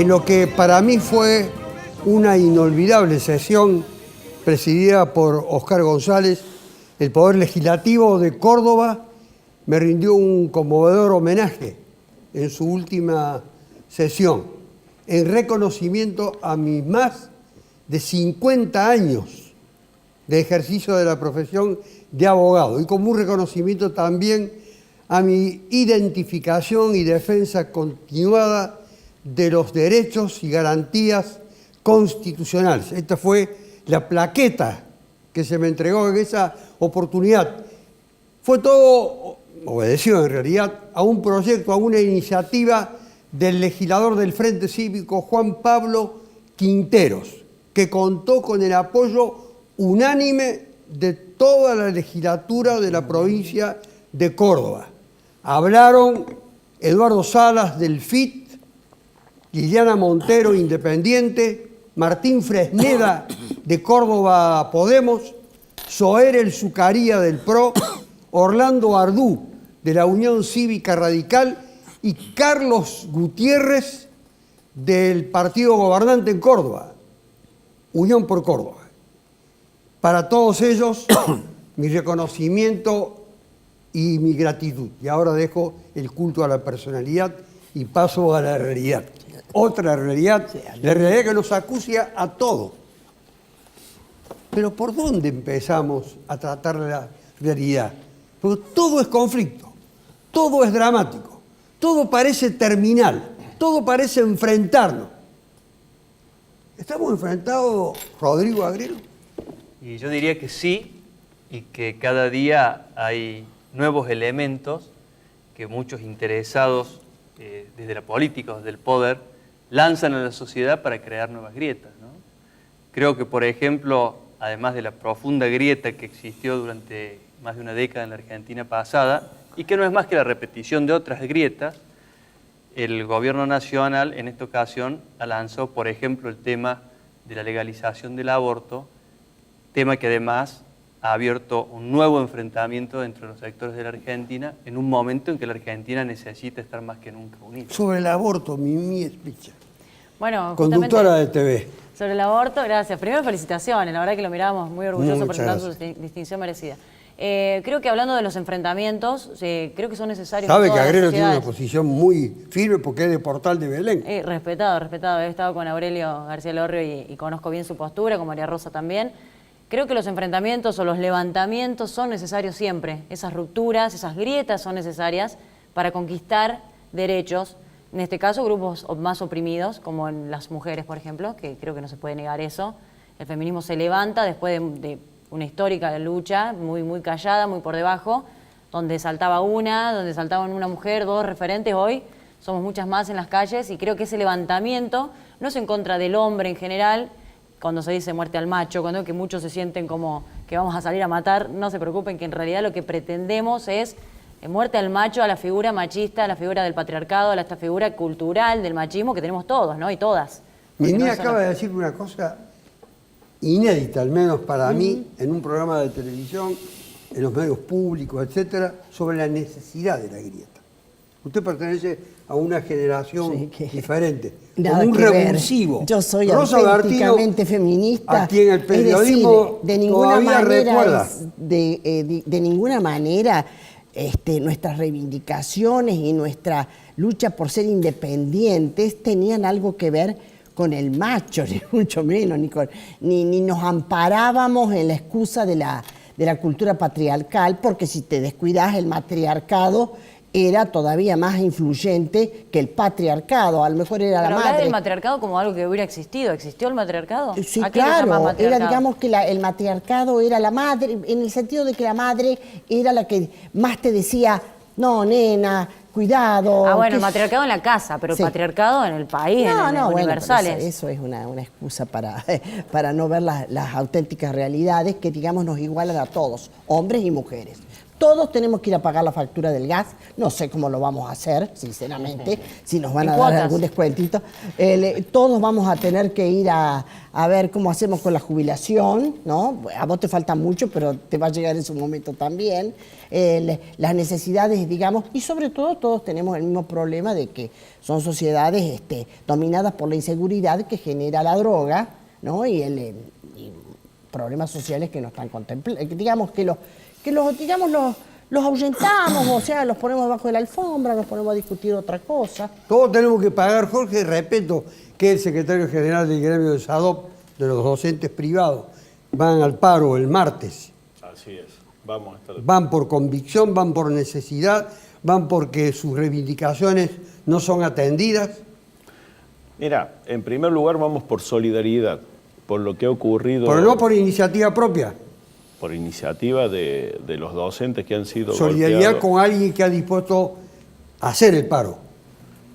en lo que para mí fue una inolvidable sesión presidida por Oscar González, el Poder Legislativo de Córdoba me rindió un conmovedor homenaje en su última sesión, en reconocimiento a mis más de 50 años de ejercicio de la profesión de abogado y como un reconocimiento también a mi identificación y defensa continuada de los derechos y garantías constitucionales. Esta fue la plaqueta que se me entregó en esa oportunidad. Fue todo, obedeció en realidad, a un proyecto, a una iniciativa del legislador del Frente Cívico Juan Pablo Quinteros, que contó con el apoyo unánime de toda la legislatura de la provincia de Córdoba. Hablaron Eduardo Salas del FIT, Liliana Montero, Independiente, Martín Fresneda de Córdoba Podemos, Zoer El Zucaría del PRO, Orlando Ardú de la Unión Cívica Radical y Carlos Gutiérrez del partido gobernante en Córdoba, Unión por Córdoba. Para todos ellos, mi reconocimiento y mi gratitud. Y ahora dejo el culto a la personalidad y paso a la realidad. Otra realidad, la realidad que nos acucia a todos. Pero ¿por dónde empezamos a tratar la realidad? Porque todo es conflicto, todo es dramático, todo parece terminal, todo parece enfrentarnos. ¿Estamos enfrentados, Rodrigo Agrelo? Y yo diría que sí, y que cada día hay nuevos elementos que muchos interesados desde la política, desde el poder, lanzan a la sociedad para crear nuevas grietas, ¿no? Creo que, por ejemplo, además de la profunda grieta que existió durante más de una década en la Argentina pasada, y que no es más que la repetición de otras grietas, el gobierno nacional en esta ocasión lanzó, por ejemplo, el tema de la legalización del aborto, tema que además ha abierto un nuevo enfrentamiento entre los sectores de la Argentina en un momento en que la Argentina necesita estar más que nunca unida. Sobre el aborto, Mimi Espicha, bueno, conductora de TV. Sobre el aborto, gracias. Primero, felicitaciones. La verdad que lo mirábamos muy orgulloso presentando su distinción merecida. Creo que hablando de los enfrentamientos, creo que son necesarios. Sabe que Agrelo tiene una posición muy firme porque es de Portal de Belén. Respetado, respetado. He estado con Aurelio García Lorrio y conozco bien su postura, con María Rosa también. Creo que los enfrentamientos o los levantamientos son necesarios siempre. Esas rupturas, esas grietas son necesarias para conquistar derechos. En este caso, grupos más oprimidos, como en las mujeres, por ejemplo, que creo que no se puede negar eso. El feminismo se levanta después de una histórica lucha, muy callada, muy por debajo, donde saltaban una mujer, dos referentes. Hoy somos muchas más en las calles y creo que ese levantamiento no es en contra del hombre en general, cuando se dice muerte al macho, cuando que muchos se sienten como que vamos a salir a matar, no se preocupen, que en realidad lo que pretendemos es muerte al macho, a la figura machista, a la figura del patriarcado, a esta figura cultural del machismo que tenemos todos, ¿no? Y todas. Mimi acaba de decir una cosa inédita, al menos para mí, en un programa de televisión, en los medios públicos, etcétera, sobre la necesidad de la grieta. Usted pertenece a una generación diferente, como un revulsivo. Yo soy Rosa auténticamente feminista. A quien el periodismo de ninguna todavía recuerda. De ninguna manera nuestras reivindicaciones y nuestra lucha por ser independientes tenían algo que ver con el macho, ni mucho menos, ni nos amparábamos en la excusa de la cultura patriarcal, porque si te descuidas el matriarcado era todavía más influyente que el patriarcado, a lo mejor era la madre. Hablar del matriarcado como algo que hubiera existido, ¿existió el matriarcado? Sí, claro, era, digamos que el matriarcado era la madre, en el sentido de que la madre era la que más te decía, no, nena, cuidado. Bueno, el matriarcado en la casa, pero sí. El patriarcado en el país, universales. Bueno, eso es una excusa para no ver las auténticas realidades que, digamos, nos igualan a todos, hombres y mujeres. Todos tenemos que ir a pagar la factura del gas. No sé cómo lo vamos a hacer, sinceramente, si nos van a dar algún descuentito. Todos vamos a tener que ir a ver cómo hacemos con la jubilación, ¿no? A vos te falta mucho, pero te va a llegar en su momento también. Las necesidades, digamos, y sobre todo todos tenemos el mismo problema de que son sociedades dominadas por la inseguridad que genera la droga, ¿no? Y problemas sociales que no están contemplados. Digamos que los ahuyentamos, o sea, los ponemos debajo de la alfombra, nos ponemos a discutir otra cosa. Todos tenemos que pagar, Jorge Repeto, que es el secretario general del gremio de SADOP, de los docentes privados, van al paro el martes. Así es, vamos a estar... Van por convicción, van por necesidad, van porque sus reivindicaciones no son atendidas. Mira, en primer lugar vamos por solidaridad, por lo que ha ocurrido... Pero no por iniciativa propia. Por iniciativa de los docentes que han sido Solidaridad golpeados. con alguien que ha dispuesto a hacer el paro.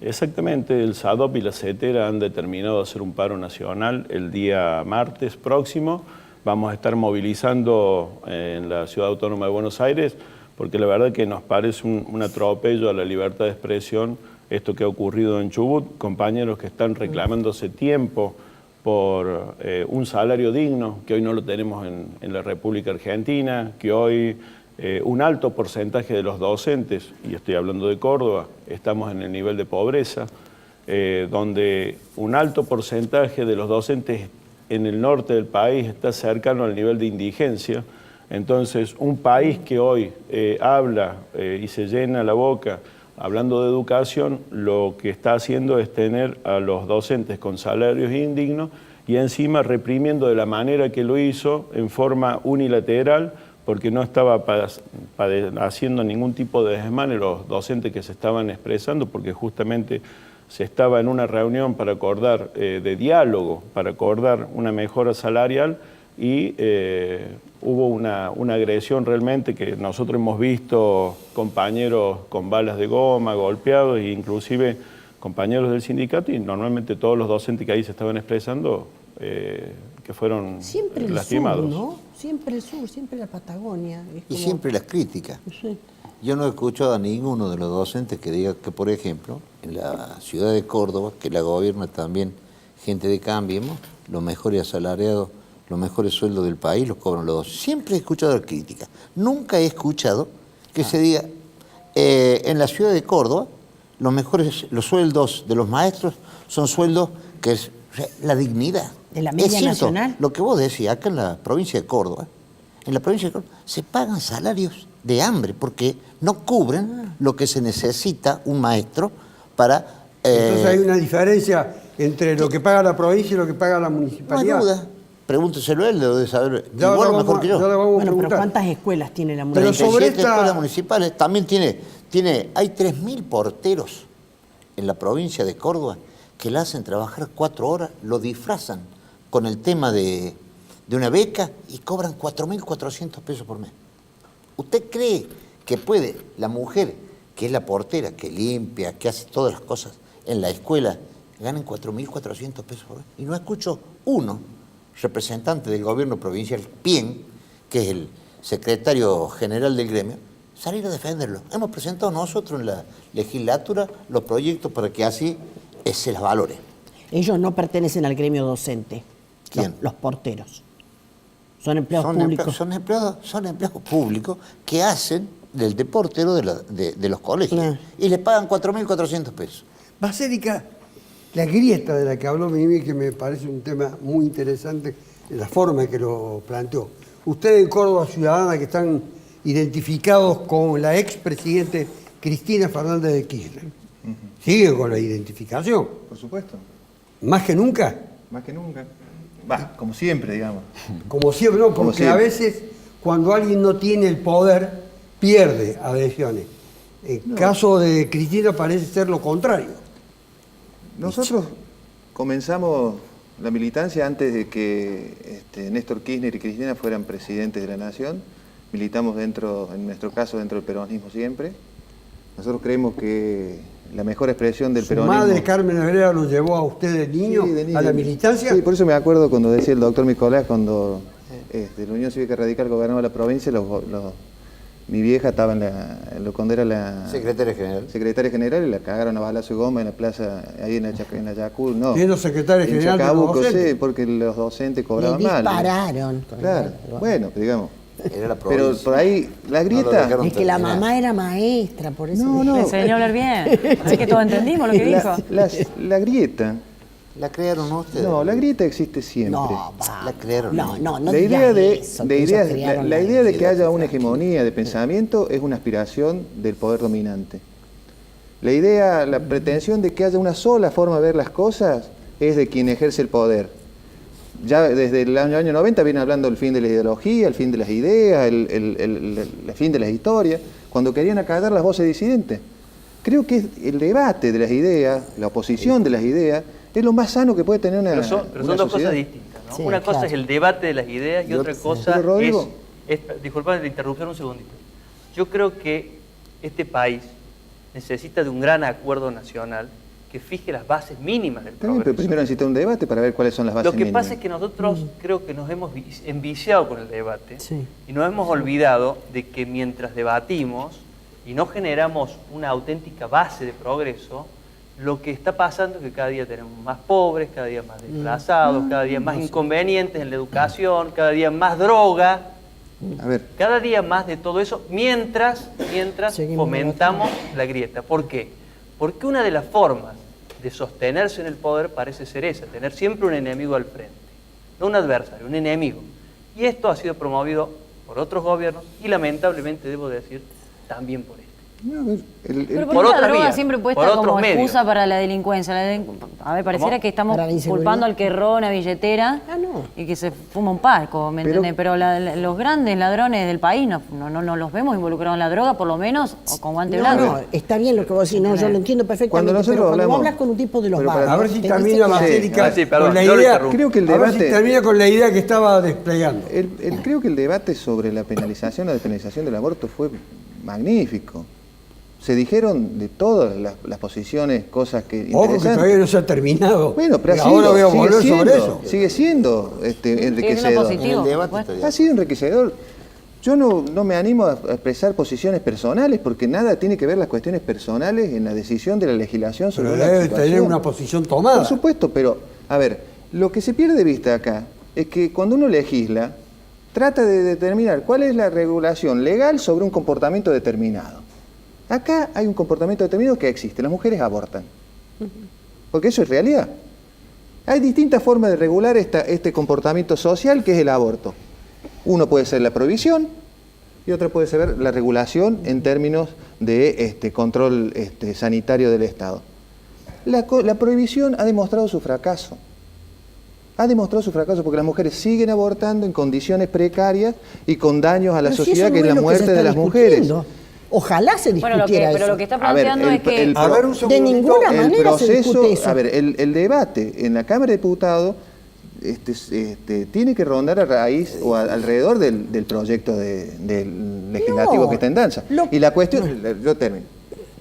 Exactamente, el SADOP y la CETERA han determinado hacer un paro nacional el día martes próximo. Vamos a estar movilizando en la Ciudad Autónoma de Buenos Aires porque la verdad que nos parece un atropello a la libertad de expresión esto que ha ocurrido en Chubut. Compañeros que están reclamando hace tiempo por un salario digno, que hoy no lo tenemos en la República Argentina, que hoy un alto porcentaje de los docentes, y estoy hablando de Córdoba, estamos en el nivel de pobreza, donde un alto porcentaje de los docentes en el norte del país está cercano al nivel de indigencia. Entonces, un país que hoy habla y se llena la boca hablando de educación, lo que está haciendo es tener a los docentes con salarios indignos y encima reprimiendo de la manera que lo hizo en forma unilateral, porque no estaba haciendo ningún tipo de desmane los docentes que se estaban expresando, porque justamente se estaba en una reunión para acordar de diálogo, para acordar una mejora salarial y hubo una agresión realmente que nosotros hemos visto compañeros con balas de goma, golpeados, e inclusive compañeros del sindicato y normalmente todos los docentes que ahí se estaban expresando que fueron siempre lastimados. El sur, ¿no? Siempre el sur, siempre la Patagonia. Y siempre las críticas. Sí. Yo no he escuchado a ninguno de los docentes que diga que, por ejemplo, en la ciudad de Córdoba, que la gobierna también gente de Cambiemos, los mejores asalariados, los mejores sueldos del país los cobran los docentes. Siempre he escuchado la crítica. Nunca he escuchado que se diga, en la ciudad de Córdoba, los sueldos de los maestros son sueldos que es la dignidad. De la media es cierto, nacional. lo que vos decís, acá en la provincia de Córdoba, se pagan salarios de hambre porque no cubren lo que se necesita un maestro para... Entonces hay una diferencia entre lo que paga la provincia y lo que paga la No hay municipalidad. duda. Pregúnteselo a él, lo debe saber. Ya Igual lo o mejor que yo. ya le vamos a Bueno, pero preguntar. ¿cuántas escuelas tiene la Pero municipalidad? sobre 37 esta- escuelas municipales. También hay 3.000 porteros en la provincia de Córdoba que la hacen trabajar 4 horas, lo disfrazan con el tema de una beca y cobran 4.400 pesos por mes. ¿Usted cree que puede la mujer, que es la portera, que limpia, que hace todas las cosas en la escuela, ganen 4.400 pesos por mes? Y no escucho uno, representante del gobierno provincial, Pien, que es el secretario general del gremio, salir a defenderlo. Hemos presentado nosotros en la legislatura los proyectos para que así se las valore. Ellos no pertenecen al gremio docente. ¿Quién? Los porteros. Son empleados públicos. Son empleados públicos que hacen del deportero de los colegios Claro. y le pagan 4.400 pesos. Basérica, la grieta de la que habló Mimi, que me parece un tema muy interesante, la forma en que lo planteó. Ustedes en Córdoba Ciudadana, que están identificados con la expresidente Cristina Fernández de Kirchner, siguen con la identificación, Por supuesto, más que nunca, más que nunca. Va, como siempre, digamos. como siempre, no, Como porque a siempre. veces cuando alguien no tiene el poder, pierde adhesiones. En caso de Cristina parece ser lo contrario. Nosotros comenzamos la militancia antes de que Néstor Kirchner y Cristina fueran presidentes de la Nación. Militamos en nuestro caso, dentro del peronismo siempre. Nosotros creemos que la mejor expresión del Su peronismo... madre, Carmen Herrera, lo llevó a usted de niño, Sí, de niño. a la militancia. Sí, por eso me acuerdo cuando decía el doctor Nicolás, cuando la Unión Cívica Radical gobernaba la provincia, Mi vieja estaba cuando era la Secretaria general. y la cagaron a balazo de goma en la plaza, ahí en la Yacul, no. Siendo secretaria En general de los Chacabuco, docentes. sí, porque los docentes Le cobraban mal. dispararon. Claro, bueno, digamos. Era la Pero provincia. por ahí, la No lo grieta... dejaron Es que la terminar. mamá era maestra, por eso. No, Le no. enseñó a hablar bien. Así que todos entendimos lo que dijo. La grieta... ¿La crearon ustedes? No, la grieta existe siempre. No, va. La crearon. No la idea de, la idea de que grieta. haya una hegemonía de pensamiento es una aspiración del poder dominante. La pretensión de que haya una sola forma de ver las cosas es de quien ejerce el poder. Ya desde el año 90 viene hablando del fin de la ideología, el fin de las ideas, el fin de las historias, cuando querían acallar las voces disidentes. Creo que el debate de las ideas, la oposición de las ideas, es lo más sano que puede tener una Pero son dos sociedad. cosas distintas, ¿no? Sí, Una cosa claro. es el debate de las ideas y otra cosa Pero, Rodrigo, disculpame la interrupción un segundito. Yo creo que este país necesita de un gran acuerdo nacional que fije las bases mínimas del Está bien, pero progreso. primero necesita un debate para ver cuáles son las bases Lo que mínimas. pasa es que nosotros creo que nos hemos enviciado con el debate Sí. y nos hemos olvidado de que mientras debatimos y no generamos una auténtica base de progreso, lo que está pasando es que cada día tenemos más pobres, cada día más desplazados, cada día más inconvenientes en la educación, cada día más droga, A ver, cada día más de todo eso, mientras Seguimos fomentamos la grieta. ¿Por qué? Porque una de las formas de sostenerse en el poder parece ser esa, tener siempre un enemigo al frente, no un adversario, un enemigo. Y esto ha sido promovido por otros gobiernos y lamentablemente, debo decir, también por este. no, a ver, Pero Por ¿por qué la otras droga vías, siempre por puesta otros como medios. excusa para la delincuencia? A ver, pareciera ¿Cómo? que estamos ¿Para la inseguridad? culpando al que roba una billetera no. y que se fuma un palco, ¿me Pero- entendés? Pero los grandes ladrones del país no los vemos involucrados en la droga, por lo menos, o con guante No, blanco. no, está bien lo que vos decís, no, yo lo entiendo perfectamente, Cuando nosotros pero cuando hablamos- vos hablas con un tipo de los pero para- barrios... A ver si te termina dice que- Marcélica Sí, perdón, con la yo lo idea. interrumpo. Creo que el A ver si debate- termina con la idea que estaba desplegando. creo que el debate sobre la despenalización del aborto fue magnífico. Se dijeron de todas las posiciones, cosas que Ojo que interesantes. todavía no se ha terminado. Bueno, pero Y ha ahora sido- voy a sigue volver sobre siendo- eso. Sigue siendo enriquecedor. siendo positivo. En el por debate supuesto. estoy de Ha sido enriquecedor. Yo no me animo a expresar posiciones personales porque nada tiene que ver las cuestiones personales en la decisión de la legislación sobre Pero una debe situación. tener una posición tomada. Por supuesto, pero a ver, lo que se pierde de vista acá es que cuando uno legisla, trata de determinar cuál es la regulación legal sobre un comportamiento determinado. Acá hay un comportamiento determinado que existe, las mujeres abortan. Porque eso es realidad. Hay distintas formas de regular este comportamiento social que es el aborto. Uno puede ser la prohibición y otra puede ser la regulación en términos de control sanitario del Estado. La prohibición ha demostrado su fracaso. Ha demostrado su fracaso porque las mujeres siguen abortando en condiciones precarias y con daños a la Pero si sociedad, eso que no es la lo que se muerte está de las mujeres. discutiendo. Ojalá se Bueno, discutiera pero eso. lo que está A ver, planteando es que... A ver, un De segundito. ninguna El manera se proceso, discute eso. a ver, el debate en la Cámara de Diputados tiene que rondar a raíz o alrededor del proyecto del legislativo No, que está en danza. Y la cuestión, yo termino.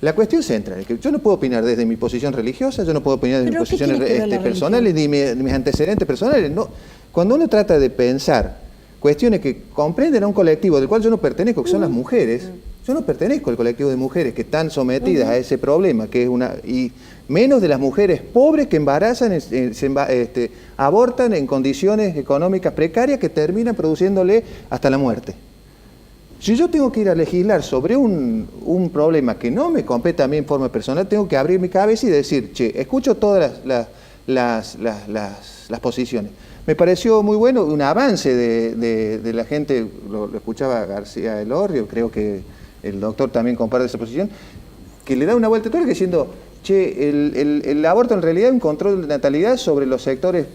La cuestión central es que yo no puedo opinar desde mi posición religiosa, yo no puedo opinar desde mis ¿Pero qué posiciones tiene que ver la personales ni mis antecedentes personales. No. Cuando uno trata de pensar cuestiones que comprenden a un colectivo del cual yo no pertenezco, que son las mujeres, yo no pertenezco al colectivo de mujeres que están sometidas a ese problema, que es y menos de las mujeres pobres que embarazan, abortan en condiciones económicas precarias que terminan produciéndole hasta la muerte. Si yo tengo que ir a legislar sobre un problema que no me compete a mí en forma personal, tengo que abrir mi cabeza y decir, che, escucho todas las posiciones. Me pareció muy bueno, un avance de la gente, lo escuchaba García Elorrio, creo que el doctor también comparte esa posición, que le da una vuelta de tuerca diciendo, che, el aborto en realidad es un control de natalidad sobre los sectores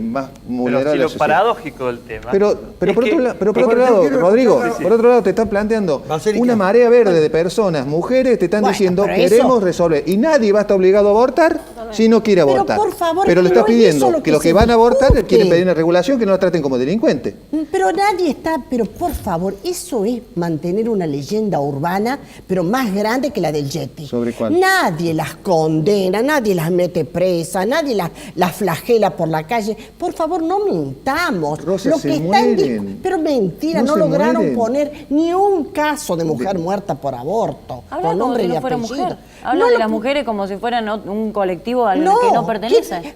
más vulnerables Pero de si la lo sociedad. paradójico del tema... Pero es por que- otro lado, quiero Rodrigo, escuchar- por otro lado te están planteando Basílica. una marea verde de personas, mujeres, te están Bueno, diciendo pero eso- queremos resolver y nadie va a estar obligado a abortar si no quiere Pero, abortar. por favor, pero le pero está eso pidiendo es lo que que los que se van a abortar discute. quieren pedir una regulación que no la traten como delincuentes. Pero nadie está, pero por favor, eso es mantener una leyenda urbana, pero más grande que la del Yeti. ¿Sobre cuál? Nadie las condena, nadie las mete presa, nadie las flagela por la calle. Por favor, no mintamos. Rosa, Lo se que está en mueren. pero mentira, No no se lograron mueren. poner ni un caso de mujer muerta por aborto, Habla con como nombre si y no fuera apellido. mujer. Habla No de lo las pu- mujeres como si fueran un colectivo al que no pertenece.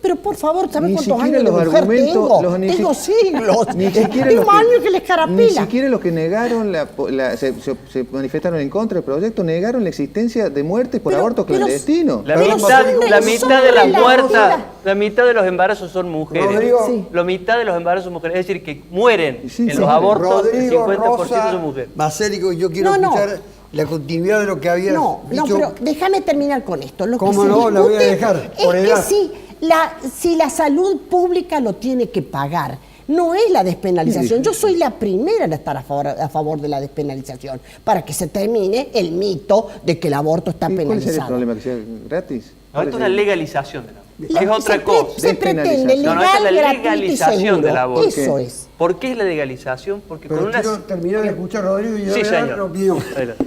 pero por favor, ¿sabes Ni cuántos siquiera años de los mujer argumentos, tengo? los- ni Tengo si- siglos. Ni siquiera, Tengo años que les ni carapela. siquiera los que negaron, se manifestaron en contra del proyecto, negaron la existencia de muertes por Pero- aborto pero- clandestino. La Pero mitad, son la de- mitad son de las de la muertas, vida. la mitad de los embarazos son mujeres. Rodrigo. Sí. La mitad de los embarazos son mujeres. Es decir, que mueren Sí, en sí. los abortos, el Rodrigo, 50% Rosa, son mujeres. Macérico, yo quiero No, no. escuchar la continuidad de lo que había No, dicho. pero déjame terminar con esto. Lo que ¿Cómo se no? La voy a discute dejar, Es por que edad. si la salud pública lo tiene que pagar, no es la despenalización. Yo soy la primera en estar a favor de la despenalización, para que se termine el mito de que el aborto está ¿Y ¿Cuál sería el penalizado. problema? ¿Que sea gratis? No, esto es una legalización del aborto. La- Es otra se cosa. Se pretende Despenalización. No, no, esta es la legal, gratuito y legalización seguro. del aborto. Eso es. ¿Por qué es la legalización? Porque Pero con una... quiero terminar de escuchar a Rodrigo y yo Sí, voy a dar señor. una opinión. Adelante.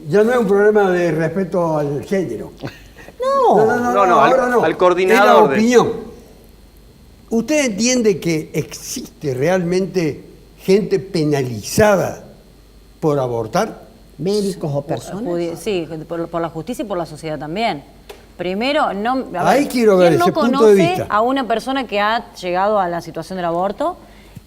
Ya no es un problema de respeto al género. No. No, ahora no. al coordinador Es la de- opinión. ¿Usted entiende que existe realmente gente penalizada por abortar? Médicos o personas. Sí, por la justicia y por la sociedad también. Primero, no, Ahí quiero ver ¿quién ese no punto de conoce vista? a una persona que ha llegado a la situación del aborto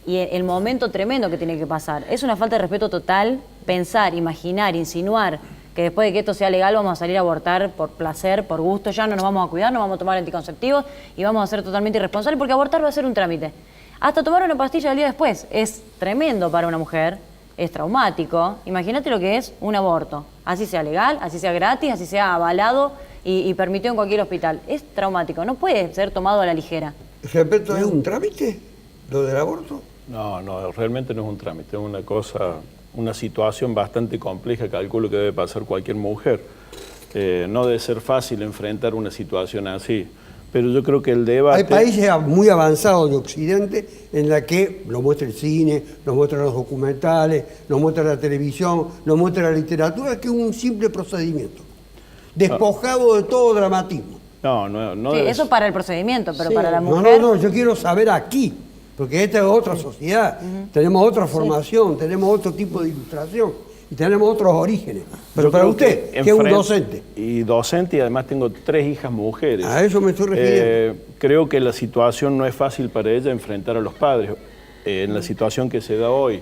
y el momento tremendo que tiene que pasar? Es una falta de respeto total pensar, imaginar, insinuar que después de que esto sea legal vamos a salir a abortar por placer, por gusto, ya no nos vamos a cuidar, no vamos a tomar anticonceptivos y vamos a ser totalmente irresponsables porque abortar va a ser un trámite. Hasta tomar una pastilla el día después es tremendo para una mujer, es traumático. Imagínate lo que es un aborto, así sea legal, así sea gratis, así sea avalado y permitido en cualquier hospital. Es traumático, no puede ser tomado a la ligera. ¿Respeto es un trámite lo del aborto? No, realmente no es un trámite, es una cosa, una situación bastante compleja, calculo que debe pasar cualquier mujer. No debe ser fácil enfrentar una situación así, pero yo creo que el debate... Hay países muy avanzados de Occidente en la que nos muestra el cine, nos muestran los documentales, nos muestra la televisión, nos muestra la literatura, que es un simple procedimiento, despojado de todo dramatismo. No Sí, debe eso ser. para el procedimiento, pero para la No, mujer... no, yo quiero saber aquí, porque esta es otra sociedad, tenemos otra formación, tenemos otro tipo de ilustración y tenemos otros orígenes. Pero Yo para creo usted, que es un enfrente- docente, Y docente, y además tengo 3 hijas mujeres. a eso me estoy refiriendo. Creo que la situación no es fácil para ella enfrentar a los padres en la situación que se da hoy.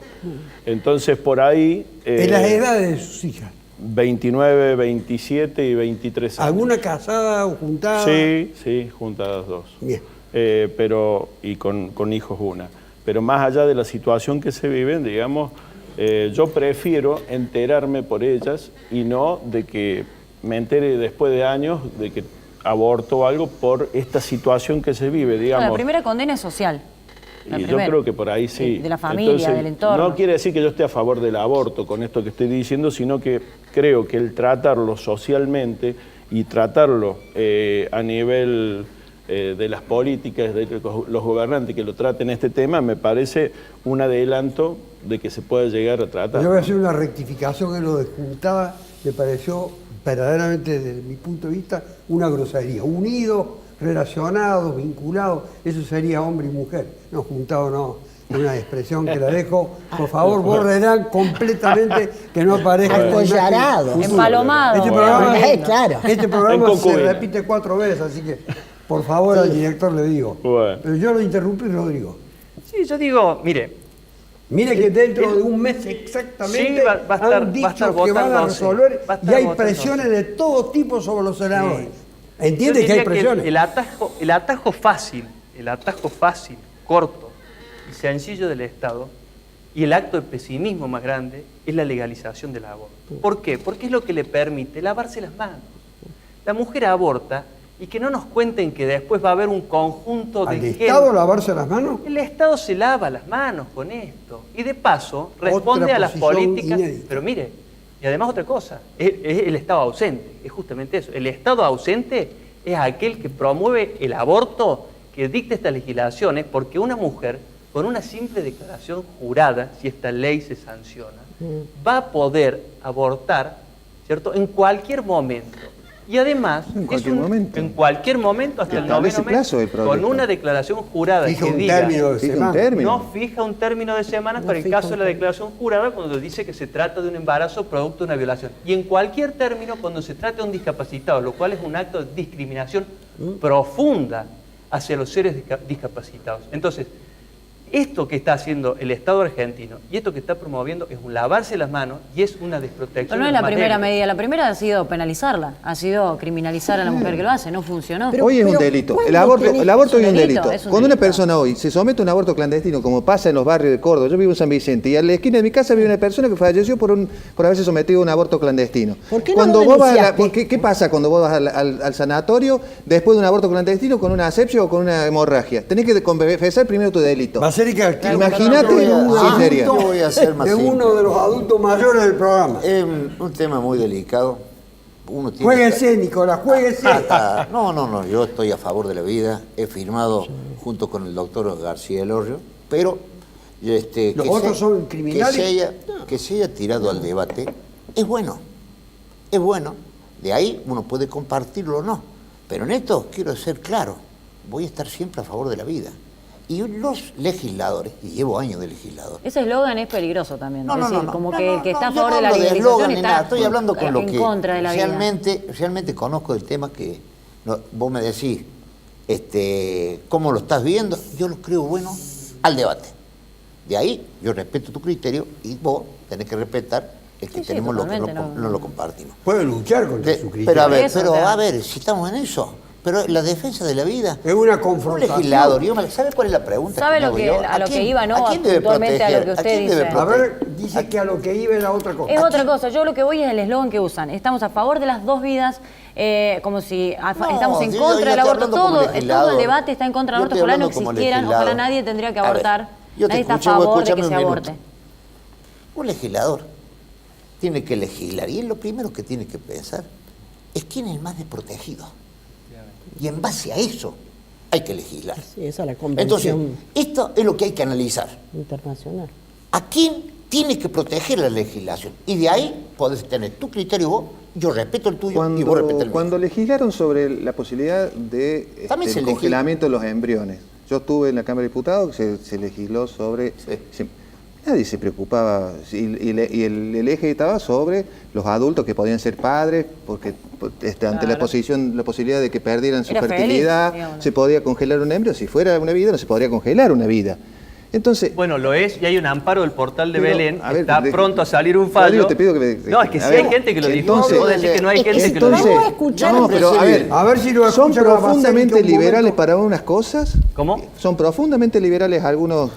Entonces, por ahí... En las edades de sus hijas, 29, 27 y 23 años. ¿alguna casada o juntada? Sí, juntadas 2. Bien. Pero y con hijos una. Pero más allá de la situación que se vive, digamos, yo prefiero enterarme por ellas y no de que me entere después de años de que aborto algo por esta situación que se vive, digamos. La primera condena es social. La Y yo primera. creo que por ahí sí. De la familia, del entorno. No quiere decir que yo esté a favor del aborto con esto que estoy diciendo, sino que creo que el tratarlo socialmente y tratarlo a nivel de las políticas, de los gobernantes que lo traten este tema, me parece un adelanto de que se pueda llegar a tratar. Yo voy a hacer una rectificación en lo de juntada, me pareció verdaderamente desde mi punto de vista una grosería. Unidos, relacionados, vinculados, eso sería hombre y mujer. No, juntado no, es una expresión que la dejo. Por favor, borrarán completamente que no aparezca. en la imagen Acollarado. futura. Empalomado. Este programa, Claro. este programa En se concubina. repite 4 veces, así que por favor al director le digo. Bueno. Pero yo lo interrumpí, Rodrigo. Sí, yo digo, mire, Mire que dentro de un mes exactamente Sí, va a estar- han dicho va a estar que van a votando, resolver sí. Va a y estar hay votando, presiones de todo tipo sobre los senadores. Sí. ¿Entiende yo que hay diría presiones? el atajo fácil, corto y sencillo del Estado y el acto de pesimismo más grande es la legalización del aborto. ¿Por qué? Porque es lo que le permite lavarse las manos. La mujer aborta y que no nos cuenten que después va a haber un conjunto de ¿Al gente. Estado lavarse las manos? El Estado se lava las manos con esto y de paso responde Otra a las posición políticas. inédita. Pero mire, y además otra cosa, es el Estado ausente, es justamente eso. El Estado ausente es aquel que promueve el aborto, que dicta estas legislaciones, porque una mujer, con una simple declaración jurada, si esta ley se sanciona, va a poder abortar, ¿cierto?, en cualquier momento. Y además, En cualquier momento. en cualquier momento, hasta el Establece noveno mes, plazo el proyecto. con una declaración jurada Fija que un diga, término de Fija un semana. término. no fija un término de semanas No para el fija caso de un la término. declaración jurada cuando dice que se trata de un embarazo producto de una violación. Y en cualquier término cuando se trata de un discapacitado, lo cual es un acto de discriminación profunda hacia los seres discapacitados. Entonces, esto que está haciendo el Estado argentino y esto que está promoviendo es un lavarse las manos y es una desprotección. Pero no es de la los más primera débiles. medida. La primera ha sido penalizarla, ha sido criminalizar a la mujer que lo hace. No funcionó. Pero- Hoy es un delito. El ¿cuándo aborto, tenés- el aborto es es un un delito, delito. es un Cuando una delito. persona hoy se somete a un aborto clandestino, como pasa en los barrios de Córdoba, yo vivo en San Vicente y a la esquina de mi casa vive una persona que falleció por haberse sometido a un aborto clandestino. ¿Por qué no Cuando lo vos vas denunciaste? ¿qué pasa cuando vos vas al sanatorio después de un aborto clandestino con una asepsia o con una hemorragia? Tenés que confesar primero tu delito. Basérica, Imagínate, sí, sería. Yo voy a hacer más de uno simple. de los adultos mayores del programa. Es un tema muy delicado. Uno tiene Jueguese, Nicolás, jueguese. No, yo estoy a favor de la vida. He firmado junto con el doctor García Elorrio, pero Los otros son criminales. que se haya tirado al debate es bueno. Es bueno. De ahí uno puede compartirlo o no. Pero en esto quiero ser claro. Voy a estar siempre a favor de la vida. Y los legisladores, y llevo años de legislador, Ese eslogan es peligroso también. es decir, como que el que está a yo favor no de la hablo legalización eslogan ni está nada, estoy hablando con lo en que contra de la vida. realmente conozco el tema que vos me decís, ¿cómo lo estás viendo? Yo lo creo bueno al debate. De ahí yo respeto tu criterio y vos tenés que respetar el que Sí, tenemos lo que totalmente, no lo compartimos. Puede luchar contra su criterio. Pero Eso, o sea. a ver, si estamos en eso, pero la defensa de la vida. Es una Un confrontación. legislador, ¿sabe cuál es la pregunta? ¿Sabe me lo hago que- yo? a lo que quién- iba, no? ¿A quién debe Puntualmente a lo proteger? que ¿A usted quién debe dice. A proteger? ver, dice que a lo que iba era otra cosa. Es otra cosa. Yo lo que voy es el eslogan que usan. Estamos a favor de las dos vidas, como si estamos en yo contra del estoy aborto. hablando como Todo legislador. el debate está en contra del Yo aborto. estoy Ojalá no hablando como existieran, legislador. ojalá nadie tendría que A ver, abortar. yo te Nadie está a escuché, vos favor de que escuchame se un aborte. minuto. Un legislador tiene que legislar y él lo primero que tiene que pensar es quién es el más desprotegido. Y en base a eso hay que legislar. Sí, esa es la Entonces, convención esto es lo que hay que analizar. internacional. ¿A quién tiene que proteger la legislación? Y de ahí podés tener tu criterio vos, yo respeto el tuyo y vos respetas el mío. Cuando legislaron sobre la posibilidad de También se el congelamiento de los embriones, yo estuve en la Cámara de Diputados, se legisló sobre... nadie se preocupaba, y el eje estaba sobre los adultos que podían ser padres, porque ante la posibilidad de que perdieran su Era feliz, fertilidad, digamos. se podía congelar un embrión. Si fuera una vida, no se podría congelar una vida. Entonces, Bueno, lo es, y hay un amparo del portal de Pero, Belén, a ver, está pronto a salir un fallo. Rodrigo, te pido que No, es que a si ver, hay gente que lo dijo, entonces- vos decís que no hay gente que lo entonces- dijo. Vamos a escuchar no, al pero a ver, A ver si lo son escuchan a Basel, profundamente que un liberales momento- para unas cosas. ¿Cómo? Son profundamente liberales algunos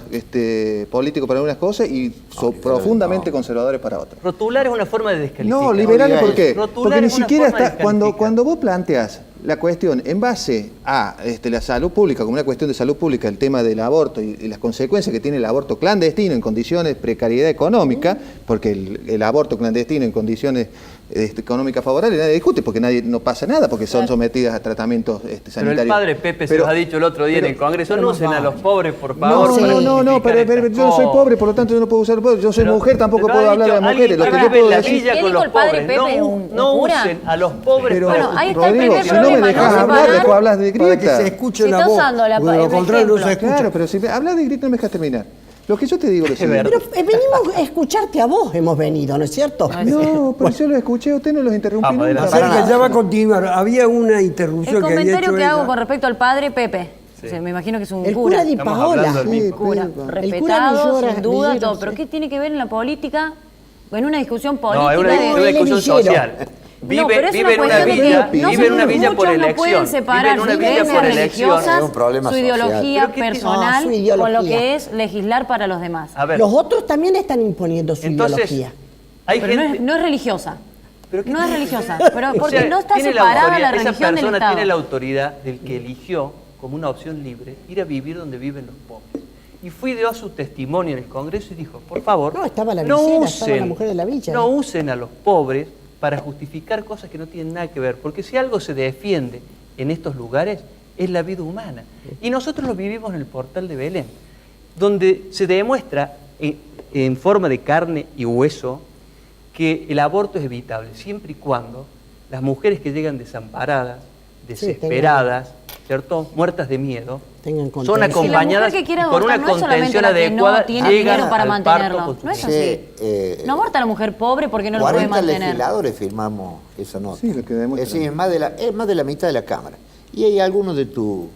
políticos para unas cosas y son profundamente conservadores para otras. Rotular es una forma de descalificar. No, liberales ¿por qué? Rotular Porque ni es una siquiera forma de está cuando descalificar. vos planteas la cuestión en base a la salud pública, como una cuestión de salud pública, el tema del aborto y las consecuencias que tiene el aborto clandestino en condiciones de precariedad económica, porque el aborto clandestino en condiciones económicas favorables nadie discute, porque no pasa nada, porque son sometidas a tratamientos Pero sanitarios. el padre Pepe se Pero- los ha dicho el otro día en el Congreso, no usen a los pobres, por No, favor. para no, justificar pero estas yo no soy cosas. pobre, por lo tanto yo no puedo usar pobre. Yo soy Pero mujer, tampoco te lo puedo ha hablar de dicho las mujeres. Lo alguien que yo vive en puedo la decir... villa ¿Qué con dijo los el padre pobres. Pepe? No, ¿Un no cura? usen a los pobres. Pero, Bueno, ahí está el Rodrigo, primer si no me problema, dejas ¿no? hablar, Separar- después hablas de Para que grieta. se escuche Si la está voz. usando la- porque de lo el contrario no se ejemplo. escucha. Claro, pero si hablas de grito no me dejas terminar. Lo que yo te digo es lo siguiente. Pero venimos a escucharte a vos, hemos venido, ¿no es cierto? No, pero yo lo escuché, usted no los interrumpí Vamos, nunca. adelante. Basel, que ya va a continuar. Había una interrupción El que había comentario hecho que hago ella. con respecto al padre Pepe. O sea, me imagino que es un El cura. cura Di Estamos Paola. hablando del mismo. Sí, Cura, pero- respetado, Villora, sin duda, Villero, todo. Pero sí. ¿qué tiene que ver en la política? O en una discusión No, política es una, de... es una discusión Villero. social. No, pero es Vive en una cuestión de que villa, no vive en una son- villa por muchos no elección. pueden Vive separar en una sus villa creencias por elección. religiosas, Es un problema su social. ideología Pero ¿qué personal, su con ideología. lo que es legislar para los demás. A ver, Los otros también están imponiendo su entonces, ideología. hay Pero gente... no es religiosa. ¿Pero qué No es tiene? religiosa, pero O porque sea, no está tiene separada autoridad, la esa religión del persona Estado. tiene la autoridad del que eligió como una opción libre ir a vivir donde viven los pobres. Y fue y dio su testimonio en el Congreso y dijo, por favor, No, estaba la villera, estaba la mujer de la villa. no usen a los pobres para justificar cosas que no tienen nada que ver. Porque si algo se defiende en estos lugares es la vida humana. Y nosotros lo vivimos en el Portal de Belén, donde se demuestra en forma de carne y hueso que el aborto es evitable, siempre y cuando las mujeres que llegan desamparadas, desesperadas, ¿cierto?, muertas de miedo, son acompañadas Si la mujer que quiere con una abortar no es solamente contención la que adecuada, no tiene llegan dinero para al mantenerlo. parto No es constitucional. así. No aborta la mujer pobre porque no lo puede 40 mantener. legisladores firmamos esa nota. Sí, lo que demuestra. Es decir, es más de la mitad de la Cámara. Y hay algunos de tu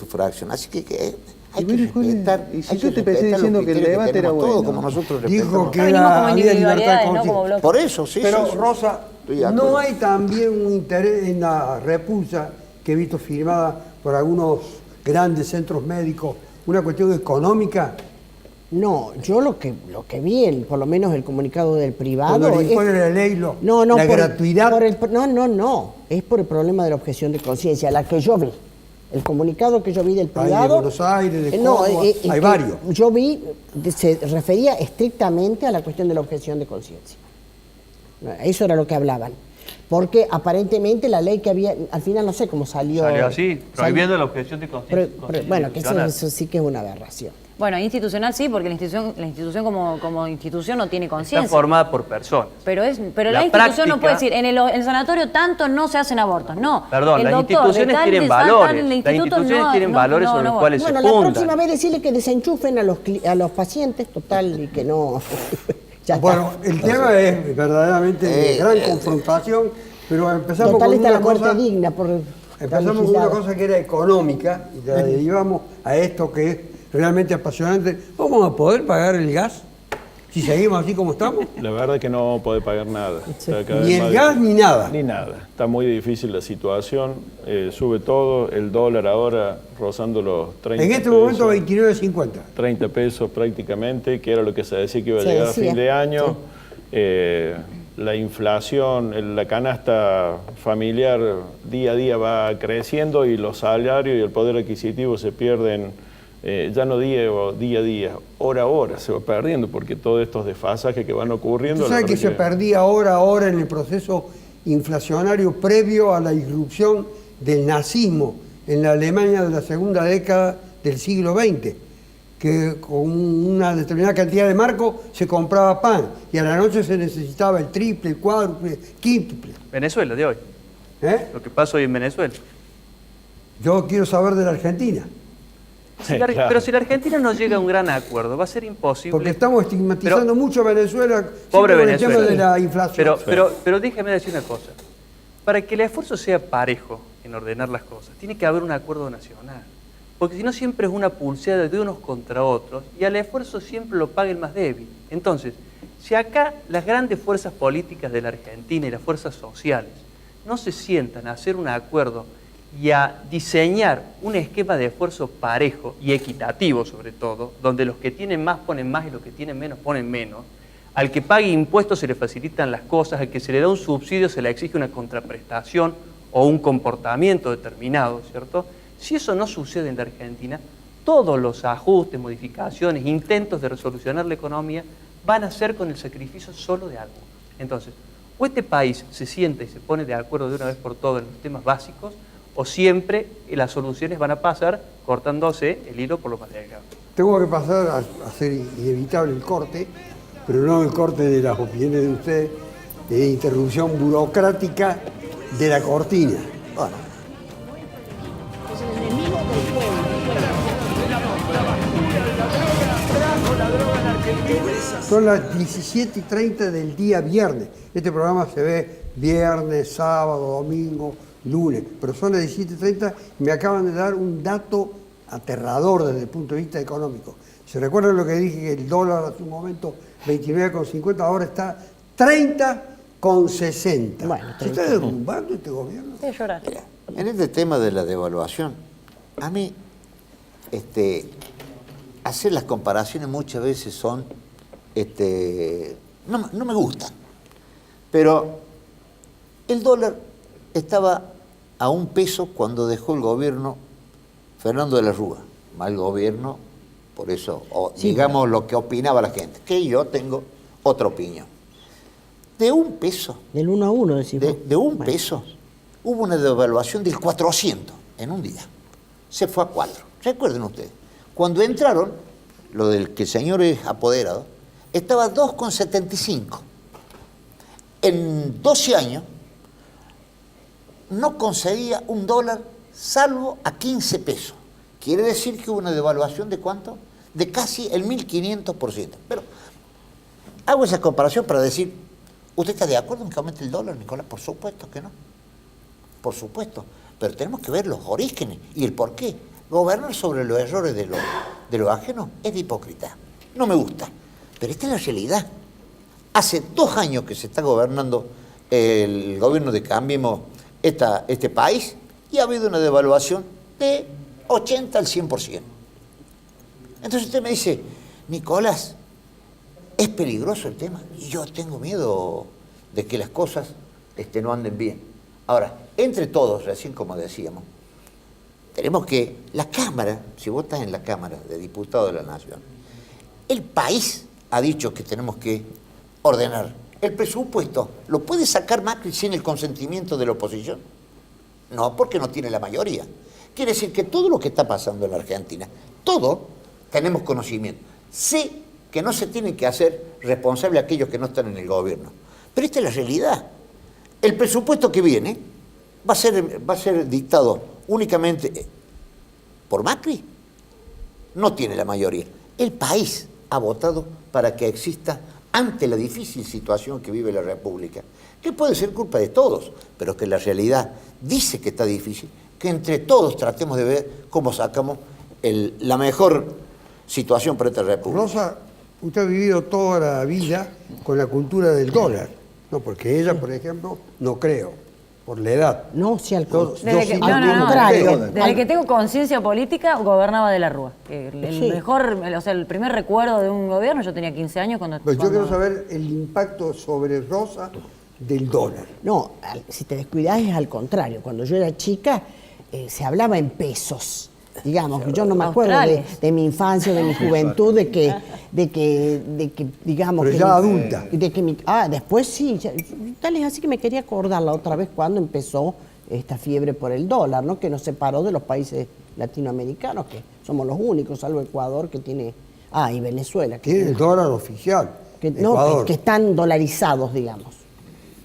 fracción. Así que hay Y que mire, Jorge, respetar. y si hay yo te empecé respetar diciendo los que el criterios debate era tenemos todos, bueno. como nosotros Dijo respetamos. que No venimos como había libertad de individualidades, no como conciencia. bloques. Por eso, sí. Pero, sí, sí. Rosa, Estoy de acuerdo. ¿no hay también un interés en la repulsa que he visto firmada por algunos grandes centros médicos, una cuestión económica? No, yo lo que vi, por lo menos el comunicado del privado... Cuando le impone la ley, No, la gratuidad. No, es por el problema de la objeción de conciencia, la que yo vi. El comunicado que yo vi del Hay de privado... Buenos Aires, de no, Córdoba, hay hay varios. Yo vi, se refería estrictamente a la cuestión de la objeción de conciencia. Eso era lo que hablaban. Porque aparentemente la ley que había, al final no sé cómo salió... Salió así, prohibiendo la objeción de conciencia. Bueno, que eso sí que es una aberración. Bueno, institucional sí, porque la institución como institución no tiene Está conciencia. formada por personas. Pero la La institución no práctica- puede decir, en el sanatorio tanto no se hacen abortos. No. Perdón, El las doctor de instituciones tal, tienen de tal, valores. tal, el Las instituto instituciones tienen valores sobre los cuales Bueno, se la fundan. próxima vez decirle que desenchufen a los pacientes, total, y que no... ya está. Bueno, el tema es verdaderamente de gran confrontación, pero empezamos Total con está una la corte cosa, digna por... empezamos con una cosa que era económica y la derivamos a esto que es realmente apasionante. ¿Vamos a poder pagar el gas si seguimos así como estamos? La verdad es que no puede pagar nada. Está cada vez Ni más el gas difícil. ni nada. Ni nada. Está muy difícil la situación. Sube todo. El dólar ahora rozando los 30 En este pesos. momento 29.50. 30 pesos prácticamente, que era lo que se decía que iba a Se llegar decía, a fin de año. sí. La inflación, la canasta familiar día a día va creciendo y los salarios y el poder adquisitivo se pierden, ya no día a día, hora a hora se va perdiendo, porque todos estos desfasajes que van ocurriendo... ¿Tú sabes la que verdad se perdía hora a hora en el proceso inflacionario previo a la irrupción del nazismo en la Alemania de la segunda década del siglo XX? Que con una determinada cantidad de marcos se compraba pan y a la noche se necesitaba el triple, el cuádruple, quíntuple. Venezuela de hoy. ¿Eh? Lo que pasa hoy en Venezuela. Yo quiero saber de la Argentina, Claro. Pero si la Argentina no llega a un gran acuerdo, va a ser imposible. porque estamos estigmatizando Pero- mucho a Venezuela Pobre siempre con el Venezuela. tema de la inflación. Pero déjeme decir una cosa. Para que el esfuerzo sea parejo en ordenar las cosas, tiene que haber un acuerdo nacional. Porque si no siempre es una pulseada de unos contra otros y al esfuerzo siempre lo paga el más débil. Entonces, si acá las grandes fuerzas políticas de la Argentina y las fuerzas sociales no se sientan a hacer un acuerdo y a diseñar un esquema de esfuerzo parejo y equitativo sobre todo, donde los que tienen más ponen más y los que tienen menos ponen menos, al que pague impuestos se le facilitan las cosas, al que se le da un subsidio se le exige una contraprestación o un comportamiento determinado, ¿cierto? Si eso no sucede en la Argentina, todos los ajustes, modificaciones, intentos de resolucionar la economía van a ser con el sacrificio solo de algunos. Entonces, o este país se sienta y se pone de acuerdo de una vez por todas en los temas básicos, o siempre las soluciones van a pasar cortándose el hilo por lo más delgado. Tengo que pasar a hacer inevitable el corte, pero no el corte de las opiniones de ustedes, de interrupción burocrática de la cortina. Bueno, Son las 17:30 del día viernes. Este programa se ve viernes, sábado, domingo, lunes, pero son las 17:30 y me acaban de dar un dato aterrador desde el punto de vista económico. ¿Se recuerdan lo que dije, que el dólar hace un momento 29,50, ahora está 30,60? Bueno, ¿Se está derrumbando este gobierno? Sí, llorar. mira, en este tema de la devaluación, a mí hacer las comparaciones muchas veces son, no me gustan. Pero el dólar estaba a $1 cuando dejó el gobierno Fernando de la Rúa. Mal gobierno, por eso, Sí, digamos lo que opinaba la gente, que yo tengo otra opinión. De $1, Del 1 a 1, decimos. de $1, hubo una devaluación del 400 en un día. Se fue a 4. Recuerden ustedes, cuando entraron, lo del que el señor es apoderado, estaba 2,75. En 12 años no conseguía un dólar salvo a 15 pesos. Quiere decir que hubo una devaluación de ¿cuánto? De casi el 1500%. Pero hago esa comparación para decir, ¿usted está de acuerdo en que aumente el dólar, Nicolás? Por supuesto que no. Por supuesto. Pero tenemos que ver los orígenes y el porqué. Gobernar sobre los errores de lo ajeno es de hipócrita. No me gusta. Pero esta es la realidad. Hace 2 años que se está gobernando el gobierno de Cambiemos este país y ha habido una devaluación de 80 al 100%. Entonces usted me dice, Nicolás, es peligroso el tema. Y yo tengo miedo de que las cosas no anden bien. Ahora, entre todos, recién como decíamos, tenemos que, la Cámara, si vos estás en la Cámara de Diputados de la Nación, el país ha dicho que tenemos que ordenar. ¿El presupuesto lo puede sacar Macri sin el consentimiento de la oposición? No, porque no tiene la mayoría. Quiere decir que todo lo que está pasando en la Argentina, todo tenemos conocimiento. Sé que no se tiene que hacer responsable a aquellos que no están en el gobierno. Pero esta es la realidad. El presupuesto que viene va a ser dictado únicamente por Macri. No tiene la mayoría. El país ha votado para que exista ante la difícil situación que vive la República, que puede ser culpa de todos, pero que la realidad dice que está difícil, que entre todos tratemos de ver cómo sacamos la mejor situación para esta República. Rosa, usted ha vivido toda la vida con la cultura del dólar, ¿no? Porque ella, por ejemplo, no creo, por la edad. No, sí, al Desde que, contrario. desde que tengo conciencia política, gobernaba de la Rúa. El mejor, o sea, el primer recuerdo de un gobierno, yo tenía 15 años cuando... Pues yo quiero saber el impacto sobre Rosa del dólar. No, si te descuidas es al contrario. Cuando yo era chica, se hablaba en pesos. Digamos, yo no me acuerdo de mi infancia, de mi juventud, de que digamos... Pero que ya adulta. Después sí. Tal es así que me quería acordar la otra vez cuando empezó esta fiebre por el dólar, ¿no? Que nos separó de los países latinoamericanos, que somos los únicos, salvo Ecuador, que tiene... y Venezuela. Que Tiene el dólar oficial. que están dolarizados, digamos.